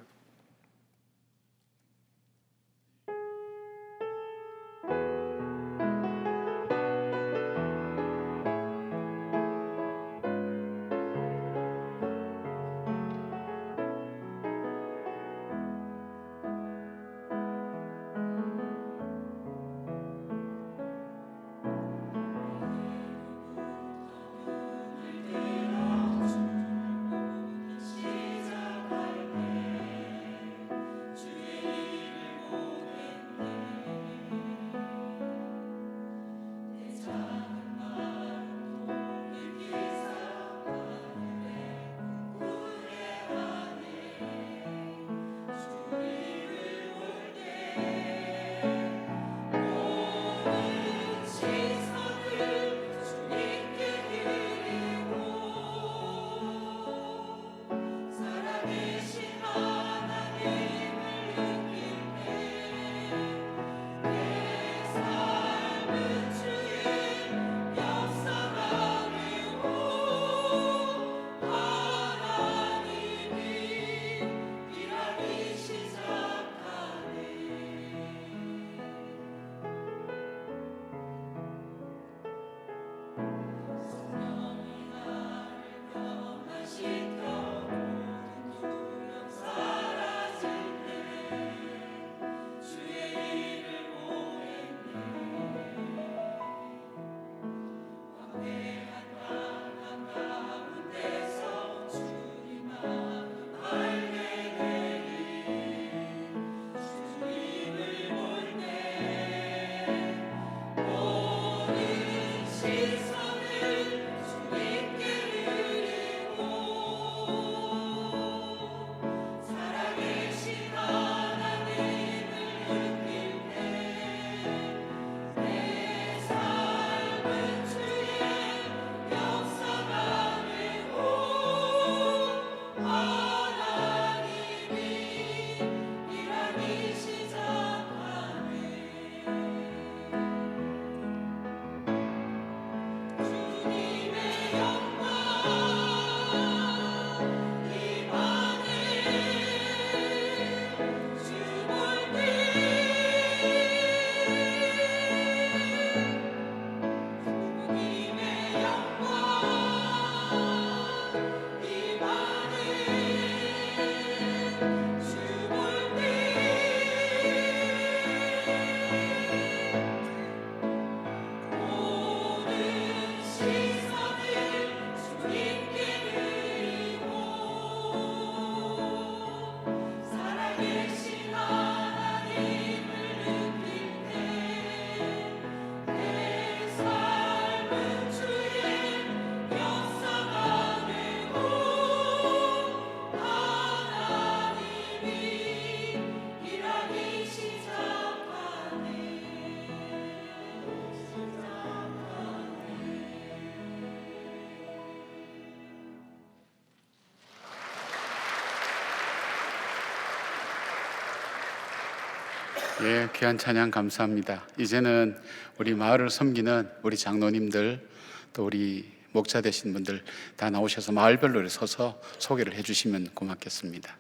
예, 귀한 찬양 감사합니다. 이제는 우리 마을을 섬기는 우리 장로님들 또 우리 목자 되신 분들 다 나오셔서 마을별로 이렇게 서서 소개를 해주시면 고맙겠습니다.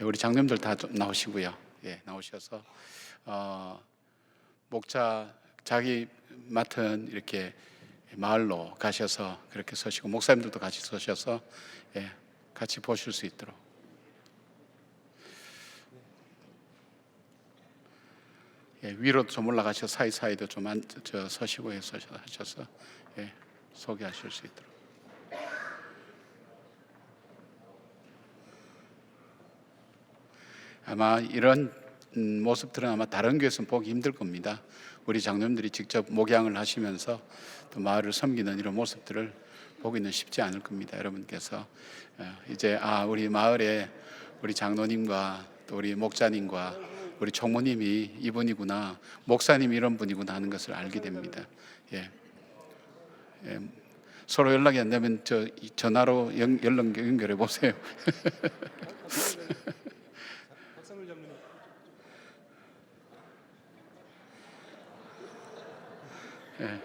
예, 우리 장로님들 다 좀 나오시고요. 예, 나오셔서 목자 자기 맡은 이렇게 마을로 가셔서 그렇게 서시고 목사님들도 같이 서셔서 예, 같이 보실 수 있도록. 예, 위로 좀 올라가셔서 사이사이도 좀 서시고 해서 하셔서 예, 소개하실 수 있도록. 아마 이런 모습들은 아마 다른 교회에서는 보기 힘들 겁니다. 우리 장로님들이 직접 목양을 하시면서 또 마을을 섬기는 이런 모습들을 보기는 쉽지 않을 겁니다. 여러분께서 이제 우리 마을에 우리 장로님과 또 우리 목자님과 우리 총무님이 이분이구나, 목사님이 이런 분이구나 하는 것을 알게 됩니다. 예. 예. 서로 연락이 안 되면 전화로 연결해 보세요. 예.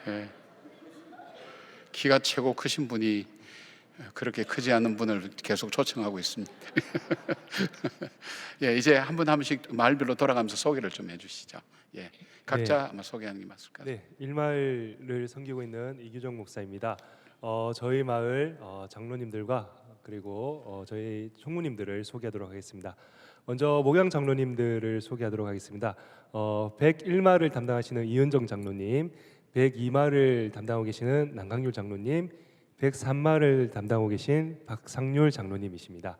예. 키가 최고 크신 분이 그렇게 크지 않은 분을 계속 초청하고 있습니다. 예, 이제 한 분 한 분씩 마을별로 돌아가면서 소개를 좀 해주시죠. 예, 각자 아마 소개하는 게 맞을 것 같아요. 네, 일마을을 섬기고 있는 이규정 목사입니다. 저희 마을 장로님들과 그리고 저희 총무님들을 소개하도록 하겠습니다. 먼저 목양 장로님들을 소개하도록 하겠습니다. 101마를 담당하시는 이은정 장로님, 102마를 담당하고 계시는 남강률 장로님, 103마를 담당하고 계신 박상률 장로님이십니다.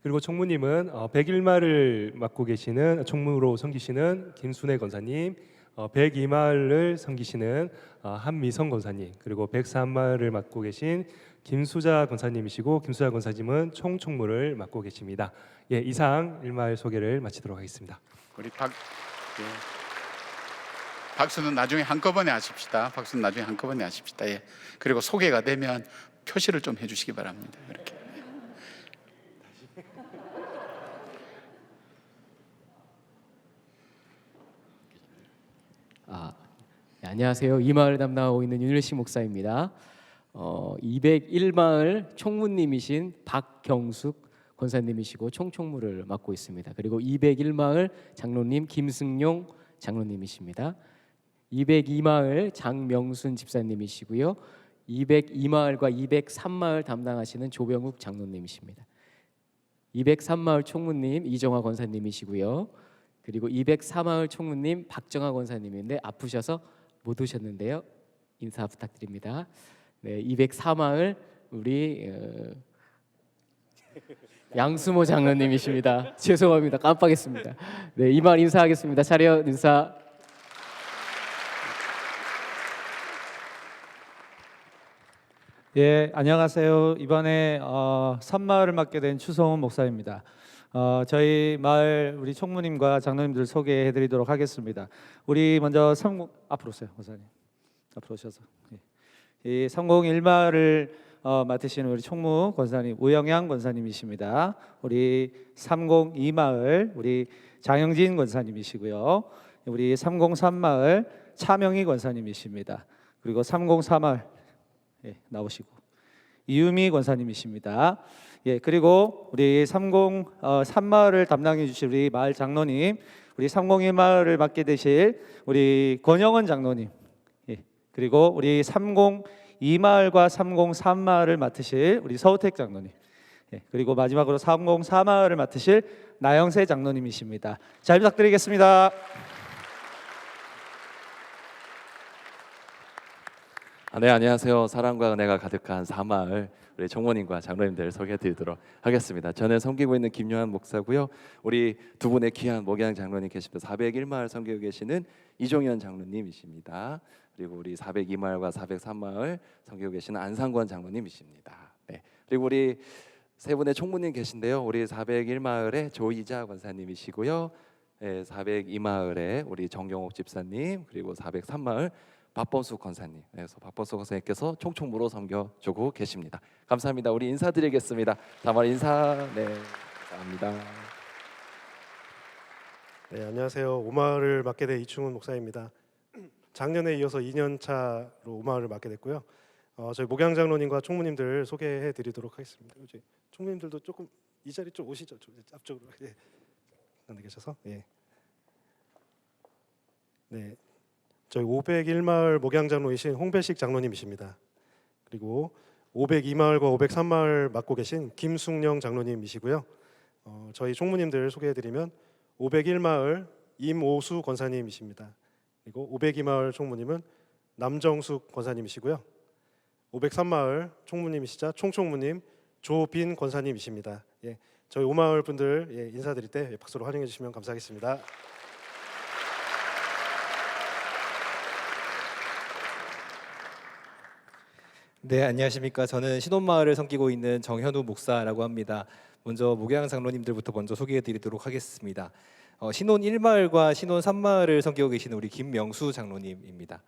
그리고 총무님은 101마를 맡고 계시는 총무로 섬기시는 김순애 권사님, 102마를 섬기시는 한미성 권사님, 그리고 103마를 맡고 계신 김수자 권사님이시고 김수자 권사님은 총총무를 맡고 계십니다. 예, 이상 1마을 소개를 마치도록 하겠습니다. 우리 박수는 나중에 한꺼번에 하십시다. 박수는 나중에 한꺼번에 하십시다. 예. 그리고 소개가 되면 표시를 좀 해주시기 바랍니다. 이렇게. 네, 안녕하세요. 이 마을 담당하고 있는 윤일식 목사입니다. 201마을 총무님이신 박경숙 권사님이시고 총총무를 맡고 있습니다. 그리고 201마을 장로님 김승용 장로님이십니다. 202마을 장명순 집사님이시고요. 202마을과 203마을 담당하시는 조병욱 장로님이십니다. 203마을 총무님 이정화 권사님이시고요. 그리고 204마을 총무님 박정화 권사님인데 아프셔서 못 오셨는데요. 인사 부탁드립니다. 네, 204마을 우리 양수모 장로님이십니다. 죄송합니다. 깜빡했습니다. 네, 이 말 인사하겠습니다. 차렷 인사. 예, 안녕하세요. 이번에 산마을을 맡게 된 추성훈 목사입니다. 저희 마을 우리 총무님과 장로님들 소개해드리도록 하겠습니다. 우리 먼저 앞으로 오세요, 목사님. 앞으로 오셔서. 이 301마을을 맡으시는 우리 총무 권사님 우영양 권사님이십니다. 우리 302마을 우리 장영진 권사님이시고요. 우리 303마을 차명희 권사님이십니다. 그리고 304마을 나오시고 이유미 권사님이십니다. 예, 그리고 우리 303마을을 담당해 주실 우리 마을 장로님, 우리 302마을을 맡게 되실 우리 권영원 장로님, 예, 그리고 우리 302마을과 303마을을 맡으실 우리 서우택 장로님, 예, 그리고 마지막으로 304마을을 맡으실 나영세 장로님이십니다. 잘 부탁드리겠습니다. 네, 안녕하세요. 사랑과 은혜가 가득한 사마을 우리 총무님과 장로님들 소개해드리도록 하겠습니다. 저는 섬기고 있는 김요한 목사고요. 우리 두 분의 귀한 목양 장로님 계십니다. 401마을 섬기고 계시는 이종현 장로님이십니다. 그리고 우리 402마을과 403마을 섬기고 계시는 안상권 장로님이십니다. 네. 그리고 우리 세 분의 총무님 계신데요. 우리 401마을의 조이자 권사님이시고요. 네, 402마을의 우리 정경옥 집사님, 그리고 403마을 박범수 권사님, 그래서 박범수 권사님께서 총총무로 섬겨주고 계십니다. 감사합니다. 우리 인사드리겠습니다. 다만 인사. 네, 감사합니다. 네, 안녕하세요. 오마를 맡게 된 이충훈 목사입니다. 작년에 이어서 2년 차로 오마를 맡게 됐고요. 저희 목양 장로님과 총무님들 소개해드리도록 하겠습니다. 이제 총무님들도 조금 이 자리 좀 오시죠. 좀 앞쪽으로. 예. 안에 계셔서. 예. 네, 저희 501마을 목양 장로이신 홍배식 장로님이십니다. 그리고 502마을과 503마을 맡고 계신 김숙령 장로님이시고요. 저희 총무님들 소개해드리면 501마을 임오수 권사님이십니다. 그리고 502마을 총무님은 남정숙 권사님이시고요. 503마을 총무님이시자 총총무님 조빈 권사님이십니다. 예, 저희 5마을 분들 인사드릴 때 박수로 환영해 주시면 감사하겠습니다. 네, 안녕하십니까. 저는 신혼마을을 섬기고 있는 정현우 목사라고 합니다. 먼저 목양 장로님들부터 먼저 소개해드리도록 하겠습니다. 신혼 1마을과 신혼 3마을을 섬기고 계시는 우리 김명수 장로님입니다.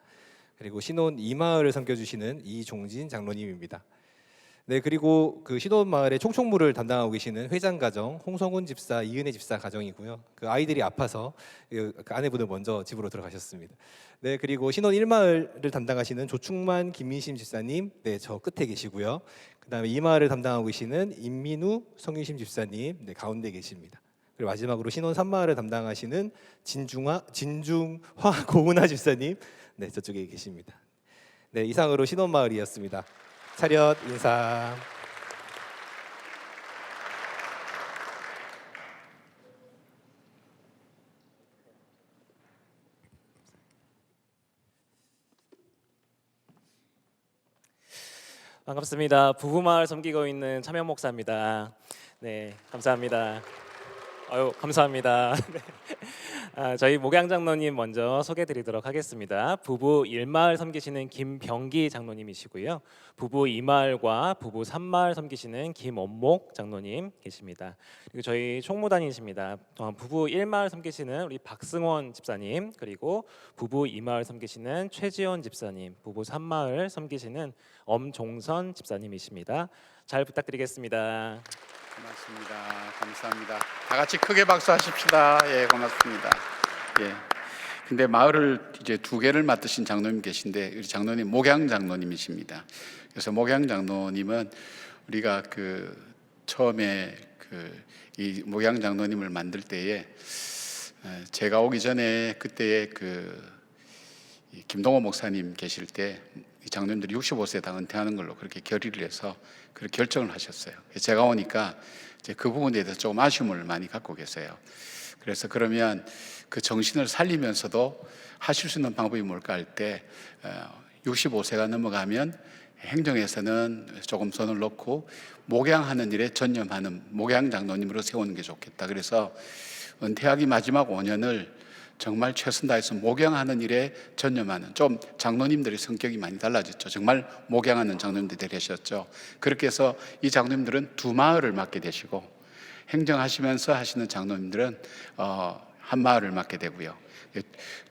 그리고 신혼 2마을을 섬겨주시는 이종진 장로님입니다. 네, 그리고 그 신혼 마을의 총총무를 담당하고 계시는 회장 가정 홍성훈 집사, 이은혜 집사 가정이고요. 그 아이들이 아파서 그 아내분을 먼저 집으로 들어가셨습니다. 네, 그리고 신혼 1마을을 담당하시는 조충만 김민심 집사님, 네, 저 끝에 계시고요. 그다음에 2마을을 담당하고 계시는 임민우 성유심 집사님, 네, 가운데 계십니다. 그리고 마지막으로 신혼 3마을을 담당하시는 진중화 고은하 집사님, 네, 저쪽에 계십니다. 네, 이상으로 신혼 마을이었습니다. 차렷 인사. 반갑습니다. 부부마을 섬기고 있는 차명 목사입니다. 네, 감사합니다. 감사합니다. 네. 저희 목양 장로님 먼저 소개드리도록 하겠습니다. 부부 1마을 섬기시는 김병기 장로님이시고요. 부부 2마을과 부부 3마을 섬기시는 김원목 장로님 계십니다. 그리고 저희 총무단이십니다. 부부 1마을 섬기시는 우리 박승원 집사님, 그리고 부부 2마을 섬기시는 최지원 집사님, 부부 3마을 섬기시는 엄종선 집사님이십니다. 잘 부탁드리겠습니다. 고맙습니다. 감사합니다. 다 같이 크게 박수하십시다. 예, 고맙습니다. 예. 근데 마을을 이제 2개를 맡으신 장로님 계신데 우리 장로님 목양 장로님이십니다. 그래서 목양 장로님은 우리가 그 처음에 이 목양 장로님을 만들 때에 제가 오기 전에 그때에 김동호 목사님 계실 때 장로님들이 65세 다 은퇴하는 걸로 그렇게 결의를 해서 그렇게 결정을 하셨어요. 제가 오니까 이제 그 부분에 대해서 조금 아쉬움을 많이 갖고 계세요. 그래서 그러면 그 정신을 살리면서도 하실 수 있는 방법이 뭘까 할 때 65세가 넘어가면 행정에서는 조금 손을 놓고 목양하는 일에 전념하는 목양 장로님으로 세우는 게 좋겠다. 그래서 은퇴하기 마지막 5년을 정말 최선 다해서 목양하는 일에 전념하는, 좀 장로님들의 성격이 많이 달라졌죠. 정말 목양하는 장로님들이 되셨죠. 그렇게 해서 이 장로님들은 2마을을 맡게 되시고 행정하시면서 하시는 장로님들은 한 마을을 맡게 되고요.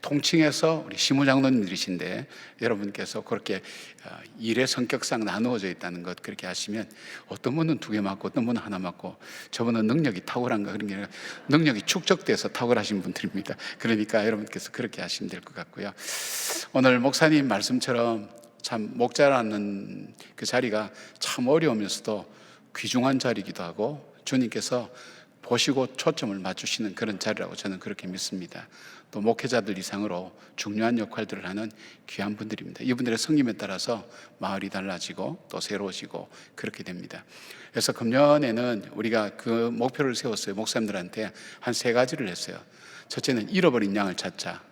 통칭해서 우리 시무장로님들이신데 여러분께서 그렇게 일의 성격상 나누어져 있다는 것 그렇게 하시면 어떤 분은 2개 맡고 어떤 분은 하나 맡고 저분은 능력이 탁월한가 그런 게 아니라 능력이 축적돼서 탁월하신 분들입니다. 그러니까 여러분께서 그렇게 하시면 될 것 같고요. 오늘 목사님 말씀처럼 참 목자라는 그 자리가 참 어려우면서도 귀중한 자리이기도 하고 주님께서 보시고 초점을 맞추시는 그런 자리라고 저는 그렇게 믿습니다. 또 목회자들 이상으로 중요한 역할들을 하는 귀한 분들입니다. 이분들의 섬김에 따라서 마을이 달라지고 또 새로워지고 그렇게 됩니다. 그래서 금년에는 우리가 그 목표를 세웠어요. 목사님들한테 한 3가지를 했어요. 첫째는 잃어버린 양을 찾자.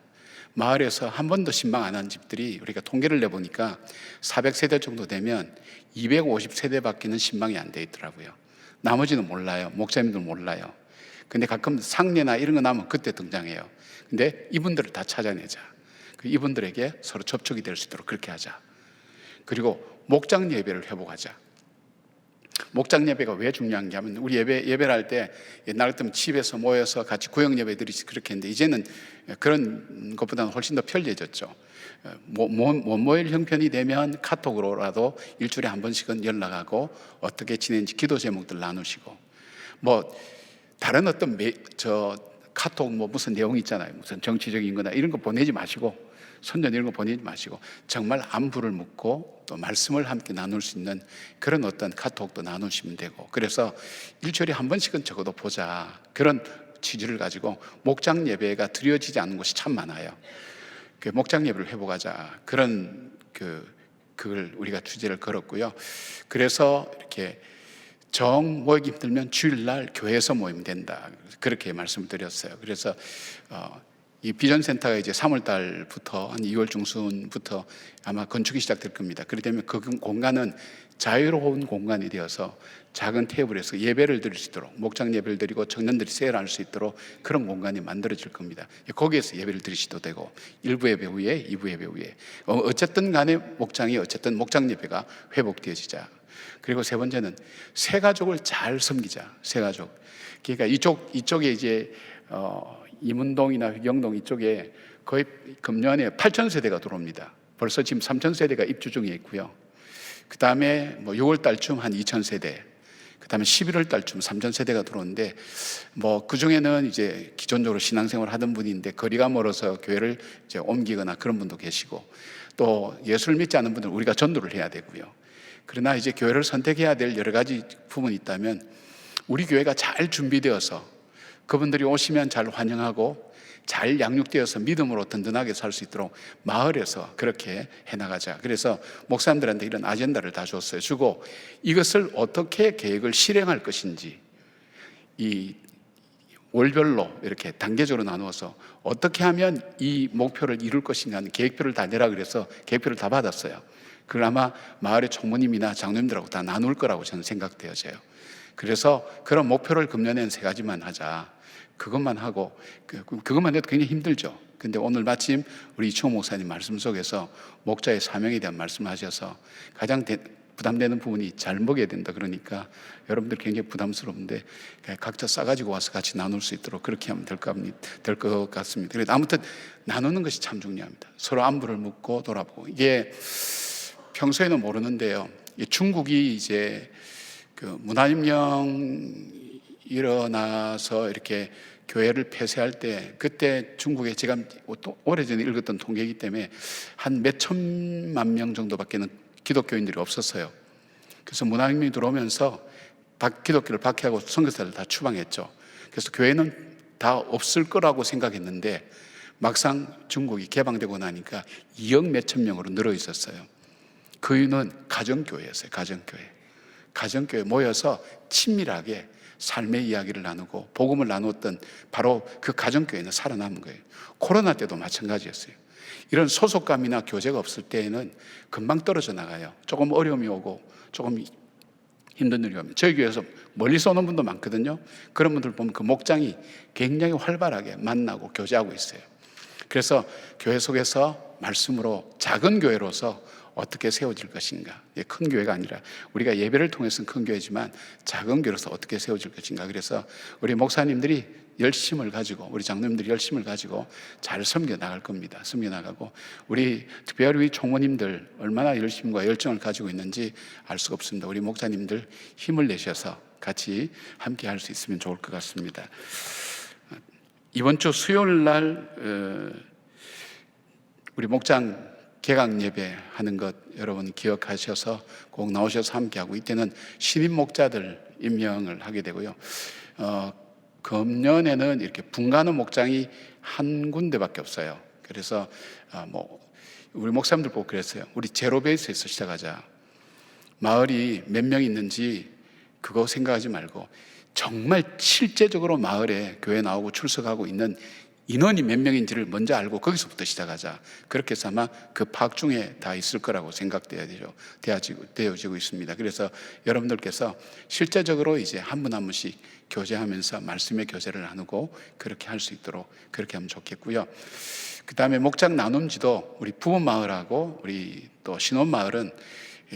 마을에서 한 번도 신방 안 한 집들이 우리가 통계를 내보니까 400세대 정도 되면 250세대밖에는 신방이 안 돼 있더라고요. 나머지는 몰라요. 목사님들 몰라요. 근데 가끔 상례나 이런 거 나면 그때 등장해요. 근데 이분들을 다 찾아내자. 이분들에게 서로 접촉이 될 수 있도록 그렇게 하자. 그리고 목장 예배를 회복하자. 목장 예배가 왜 중요한가 하면 우리 예배를 할 때 옛날 같으면 집에서 모여서 같이 구역 예배들이 그렇게 했는데 이제는 그런 것보다는 훨씬 더 편리해졌죠. 못 모일 형편이 되면 카톡으로라도 일주일에 한 번씩은 연락하고 어떻게 지내는지 기도 제목들 나누시고, 뭐 다른 어떤 카톡 뭐 무슨 내용 있잖아요. 무슨 정치적인 거나 이런 거 보내지 마시고, 선전 이런 거 보내지 마시고 정말 안부를 묻고 또 말씀을 함께 나눌 수 있는 그런 어떤 카톡도 나누시면 되고, 그래서 일주일에 한 번씩은 적어도 보자, 그런 취지를 가지고 목장 예배가 드려지지 않는 곳이 참 많아요. 그 목장 예배를 회복하자, 그런 그걸 우리가 주제를 걸었고요. 그래서 이렇게 정 모이기 힘들면 주일날 교회에서 모이면 된다, 그렇게 말씀을 드렸어요. 그래서 이 비전센터가 이제 3월 달부터 한 2월 중순부터 아마 건축이 시작될 겁니다. 그렇기 때문에 그 공간은 자유로운 공간이 되어서 작은 테이블에서 예배를 드릴 수 있도록, 목장 예배를 드리고 청년들이 세일할 수 있도록 그런 공간이 만들어질 겁니다. 거기에서 예배를 드리셔도 되고, 1부 예배 후에 2부 예배 후에 어쨌든 간에 목장 예배가 회복되어지자. 그리고 세 번째는 새 가족을 잘 섬기자. 새 가족. 그러니까 이쪽에 이제 이문동이나 휘경동 이쪽에 거의 금년에 8,000세대가 들어옵니다. 벌써 지금 3,000세대가 입주 중에 있고요. 그 다음에 뭐 6월 달쯤 한 2,000세대, 그 다음에 11월 달쯤 3,000세대가 들어오는데, 뭐 그 중에는 이제 기존적으로 신앙생활 하던 분인데 거리가 멀어서 교회를 이제 옮기거나 그런 분도 계시고, 또 예수를 믿지 않는 분들은 우리가 전도를 해야 되고요. 그러나 이제 교회를 선택해야 될 여러 가지 부분이 있다면 우리 교회가 잘 준비되어서 그분들이 오시면 잘 환영하고 잘 양육되어서 믿음으로 든든하게 살 수 있도록 마을에서 그렇게 해나가자. 그래서 목사님들한테 이런 아젠다를 다 줬어요. 주고 이것을 어떻게 계획을 실행할 것인지 이 월별로 이렇게 단계적으로 나누어서 어떻게 하면 이 목표를 이룰 것인가 하는 계획표를 다 내라 그래서 계획표를 다 받았어요. 그걸 아마 마을의 총무님이나 장로님들하고 다 나눌 거라고 저는 생각되어져요. 그래서 그런 목표를 금년에는 3가지만 하자. 그것만 하고, 그것만 해도 굉장히 힘들죠. 근데 오늘 마침 우리 이충호 목사님 말씀 속에서 목자의 사명에 대한 말씀을 하셔서 가장 부담되는 부분이 잘 먹여야 된다 그러니까 여러분들 굉장히 부담스러운데 각자 싸가지고 와서 같이 나눌 수 있도록 그렇게 하면 될 것 같습니다. 그래서 아무튼 나누는 것이 참 중요합니다. 서로 안부를 묻고 돌아보고. 이게 평소에는 모르는데요. 중국이 이제 그 문화혁명 일어나서 이렇게 교회를 폐쇄할 때, 그때 중국에 제가 오래전에 읽었던 통계이기 때문에 한 몇 천만 명 정도밖에는 기독교인들이 없었어요. 그래서 문화혁명이 들어오면서 기독교를 박해하고 선교사를 다 추방했죠. 그래서 교회는 다 없을 거라고 생각했는데 막상 중국이 개방되고 나니까 2억 몇천 명으로 늘어 있었어요. 그 이유는 가정교회였어요. 가정교회 모여서 친밀하게 삶의 이야기를 나누고 복음을 나누었던 바로 그 가정교회는 살아남은 거예요. 코로나 때도 마찬가지였어요. 이런 소속감이나 교제가 없을 때에는 금방 떨어져 나가요. 조금 어려움이 오고 조금 힘든 일이 오면. 저희 교회에서 멀리서 오는 분도 많거든요. 그런 분들 보면 그 목장이 굉장히 활발하게 만나고 교제하고 있어요. 그래서 교회 속에서 말씀으로 작은 교회로서 어떻게 세워질 것인가. 큰 교회가 아니라 우리가 예배를 통해서는 큰 교회지만 작은 교회로서 어떻게 세워질 것인가. 그래서 우리 목사님들이 열심을 가지고, 우리 장로님들이 열심을 가지고 잘 섬겨 나갈 겁니다. 섬겨 나가고, 우리 특별히 우리 총무님들 얼마나 열심과 열정을 가지고 있는지 알 수가 없습니다. 우리 목사님들 힘을 내셔서 같이 함께 할 수 있으면 좋을 것 같습니다. 이번 주 수요일 날 우리 목장 개강 예배 하는 것 여러분 기억하셔서 꼭 나오셔서 함께하고, 이때는 신임 목자들 임명을 하게 되고요. 금년에는 이렇게 분가는 목장이 한 군데밖에 없어요. 그래서 우리 목사님들 보고 그랬어요. 우리 제로 베이스에서 시작하자. 마을이 몇 명 있는지 그거 생각하지 말고 정말 실제적으로 마을에 교회 나오고 출석하고 있는 인원이 몇 명인지를 먼저 알고 거기서부터 시작하자. 그렇게 해서 아마 그 파악 중에 다 있을 거라고 생각되어지고 있습니다. 그래서 여러분들께서 실제적으로 이제 한 분 한 분씩 교제하면서 말씀의 교제를 나누고 그렇게 할 수 있도록 그렇게 하면 좋겠고요. 그 다음에 목장 나눔지도 우리 부부마을하고 우리 또 신혼마을은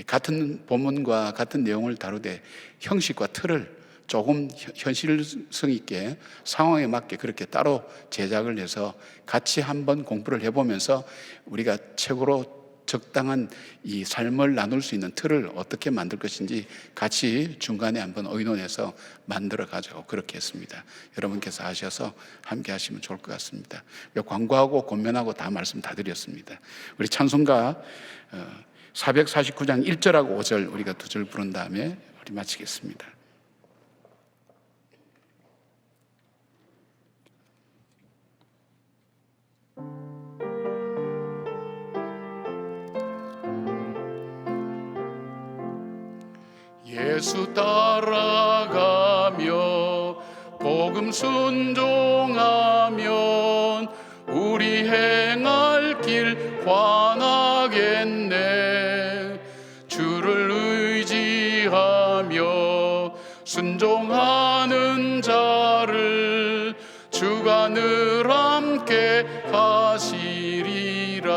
같은 본문과 같은 내용을 다루되 형식과 틀을 조금 현실성 있게 상황에 맞게 그렇게 따로 제작을 해서 같이 한번 공부를 해보면서 우리가 최고로 적당한 이 삶을 나눌 수 있는 틀을 어떻게 만들 것인지 같이 중간에 한번 의논해서 만들어 가자고 그렇게 했습니다. 여러분께서 아셔서 함께 하시면 좋을 것 같습니다. 광고하고 권면하고 다 말씀 다 드렸습니다. 우리 찬송가 449장 1절하고 5절 우리가 2절 부른 다음에 우리 마치겠습니다. 예수 따라가며 복음 순종하면 우리 행할 길 환하겠네. 주를 의지하며 순종하는 자를 주가 늘 함께 하시리라.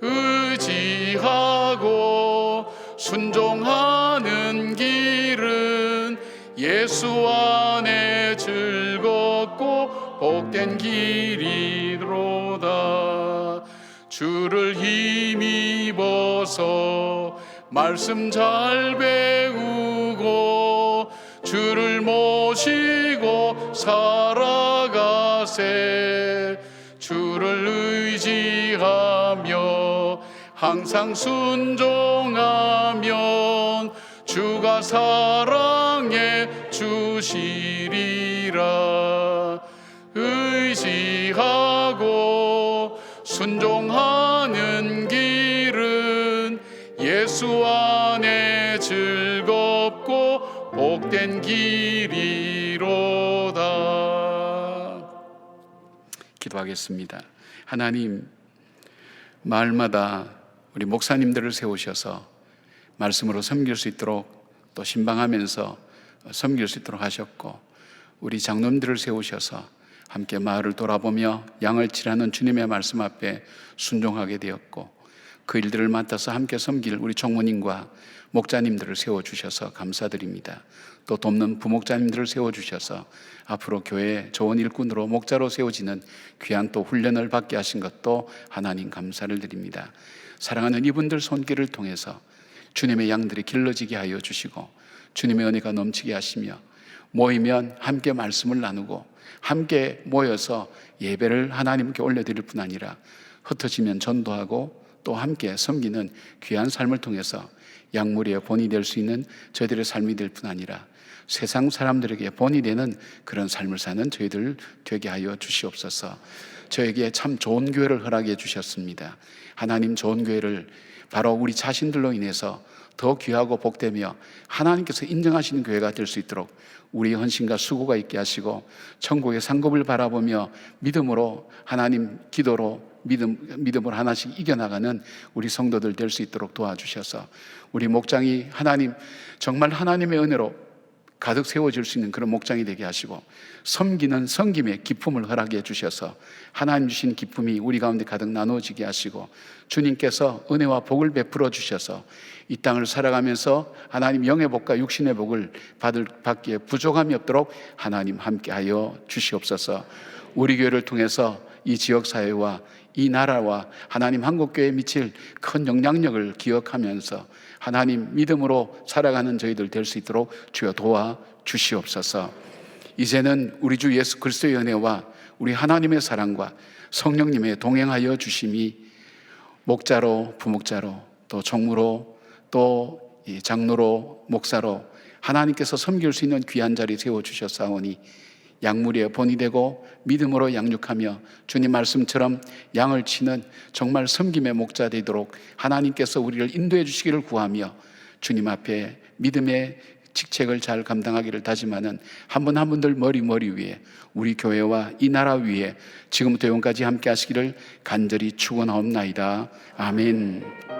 의지하고 순종하는 길은 예수 안에 즐겁고 복된 길이로다. 주를 힘입어서 말씀 잘 배우고 주를 모시고 살아가세. 주를 의지하며 항상 순종하면 주가 사랑해 주시리라. 의지하고 순종하는 길은 예수 안에 즐겁고 복된 길이로다. 기도하겠습니다. 하나님, 마을마다 우리 목사님들을 세우셔서 말씀으로 섬길 수 있도록 또 신방하면서 섬길 수 있도록 하셨고, 우리 장로님들을 세우셔서 함께 마을을 돌아보며 양을 칠하는 주님의 말씀 앞에 순종하게 되었고, 그 일들을 맡아서 함께 섬길 우리 총무님과 목자님들을 세워주셔서 감사드립니다. 또 돕는 부목자님들을 세워주셔서 앞으로 교회의 좋은 일꾼으로 목자로 세워지는 귀한 또 훈련을 받게 하신 것도 하나님 감사를 드립니다. 사랑하는 이분들 손길을 통해서 주님의 양들이 길러지게 하여 주시고 주님의 은혜가 넘치게 하시며, 모이면 함께 말씀을 나누고 함께 모여서 예배를 하나님께 올려드릴 뿐 아니라 흩어지면 전도하고 또 함께 섬기는 귀한 삶을 통해서 양무리의 본이 될 수 있는 저희들의 삶이 될 뿐 아니라 세상 사람들에게 본이 되는 그런 삶을 사는 저희들 되게 하여 주시옵소서. 저에게 참 좋은 교회를 허락해 주셨습니다. 하나님, 좋은 교회를 바로 우리 자신들로 인해서 더 귀하고 복되며 하나님께서 인정하시는 교회가 될 수 있도록 우리의 헌신과 수고가 있게 하시고, 천국의 상급을 바라보며 믿음으로 하나님, 기도로 믿음으로 하나씩 이겨나가는 우리 성도들 될 수 있도록 도와주셔서, 우리 목장이 하나님 정말 하나님의 은혜로 가득 세워질 수 있는 그런 목장이 되게 하시고, 섬기는 섬김의 기쁨을 허락해 주셔서 하나님 주신 기쁨이 우리 가운데 가득 나누어지게 하시고, 주님께서 은혜와 복을 베풀어 주셔서 이 땅을 살아가면서 하나님 영의 복과 육신의 복을 받기에 부족함이 없도록 하나님 함께하여 주시옵소서. 우리 교회를 통해서 이 지역사회와 이 나라와 하나님 한국교회에 미칠 큰 영향력을 기억하면서 하나님 믿음으로 살아가는 저희들 될 수 있도록 주여 도와 주시옵소서. 이제는 우리 주 예수 그리스도의 은혜와 우리 하나님의 사랑과 성령님의 동행하여 주심이 목자로, 부목자로, 또 총무로, 또 장로로, 목사로 하나님께서 섬길 수 있는 귀한 자리 세워주셨사오니 양무리의 본이 되고 믿음으로 양육하며 주님 말씀처럼 양을 치는 정말 섬김의 목자 되도록 하나님께서 우리를 인도해 주시기를 구하며, 주님 앞에 믿음의 직책을 잘 감당하기를 다짐하는 한 분 한 분들 머리 위에 우리 교회와 이 나라 위에 지금부터 영원까지 함께 하시기를 간절히 축원하옵나이다. 아멘.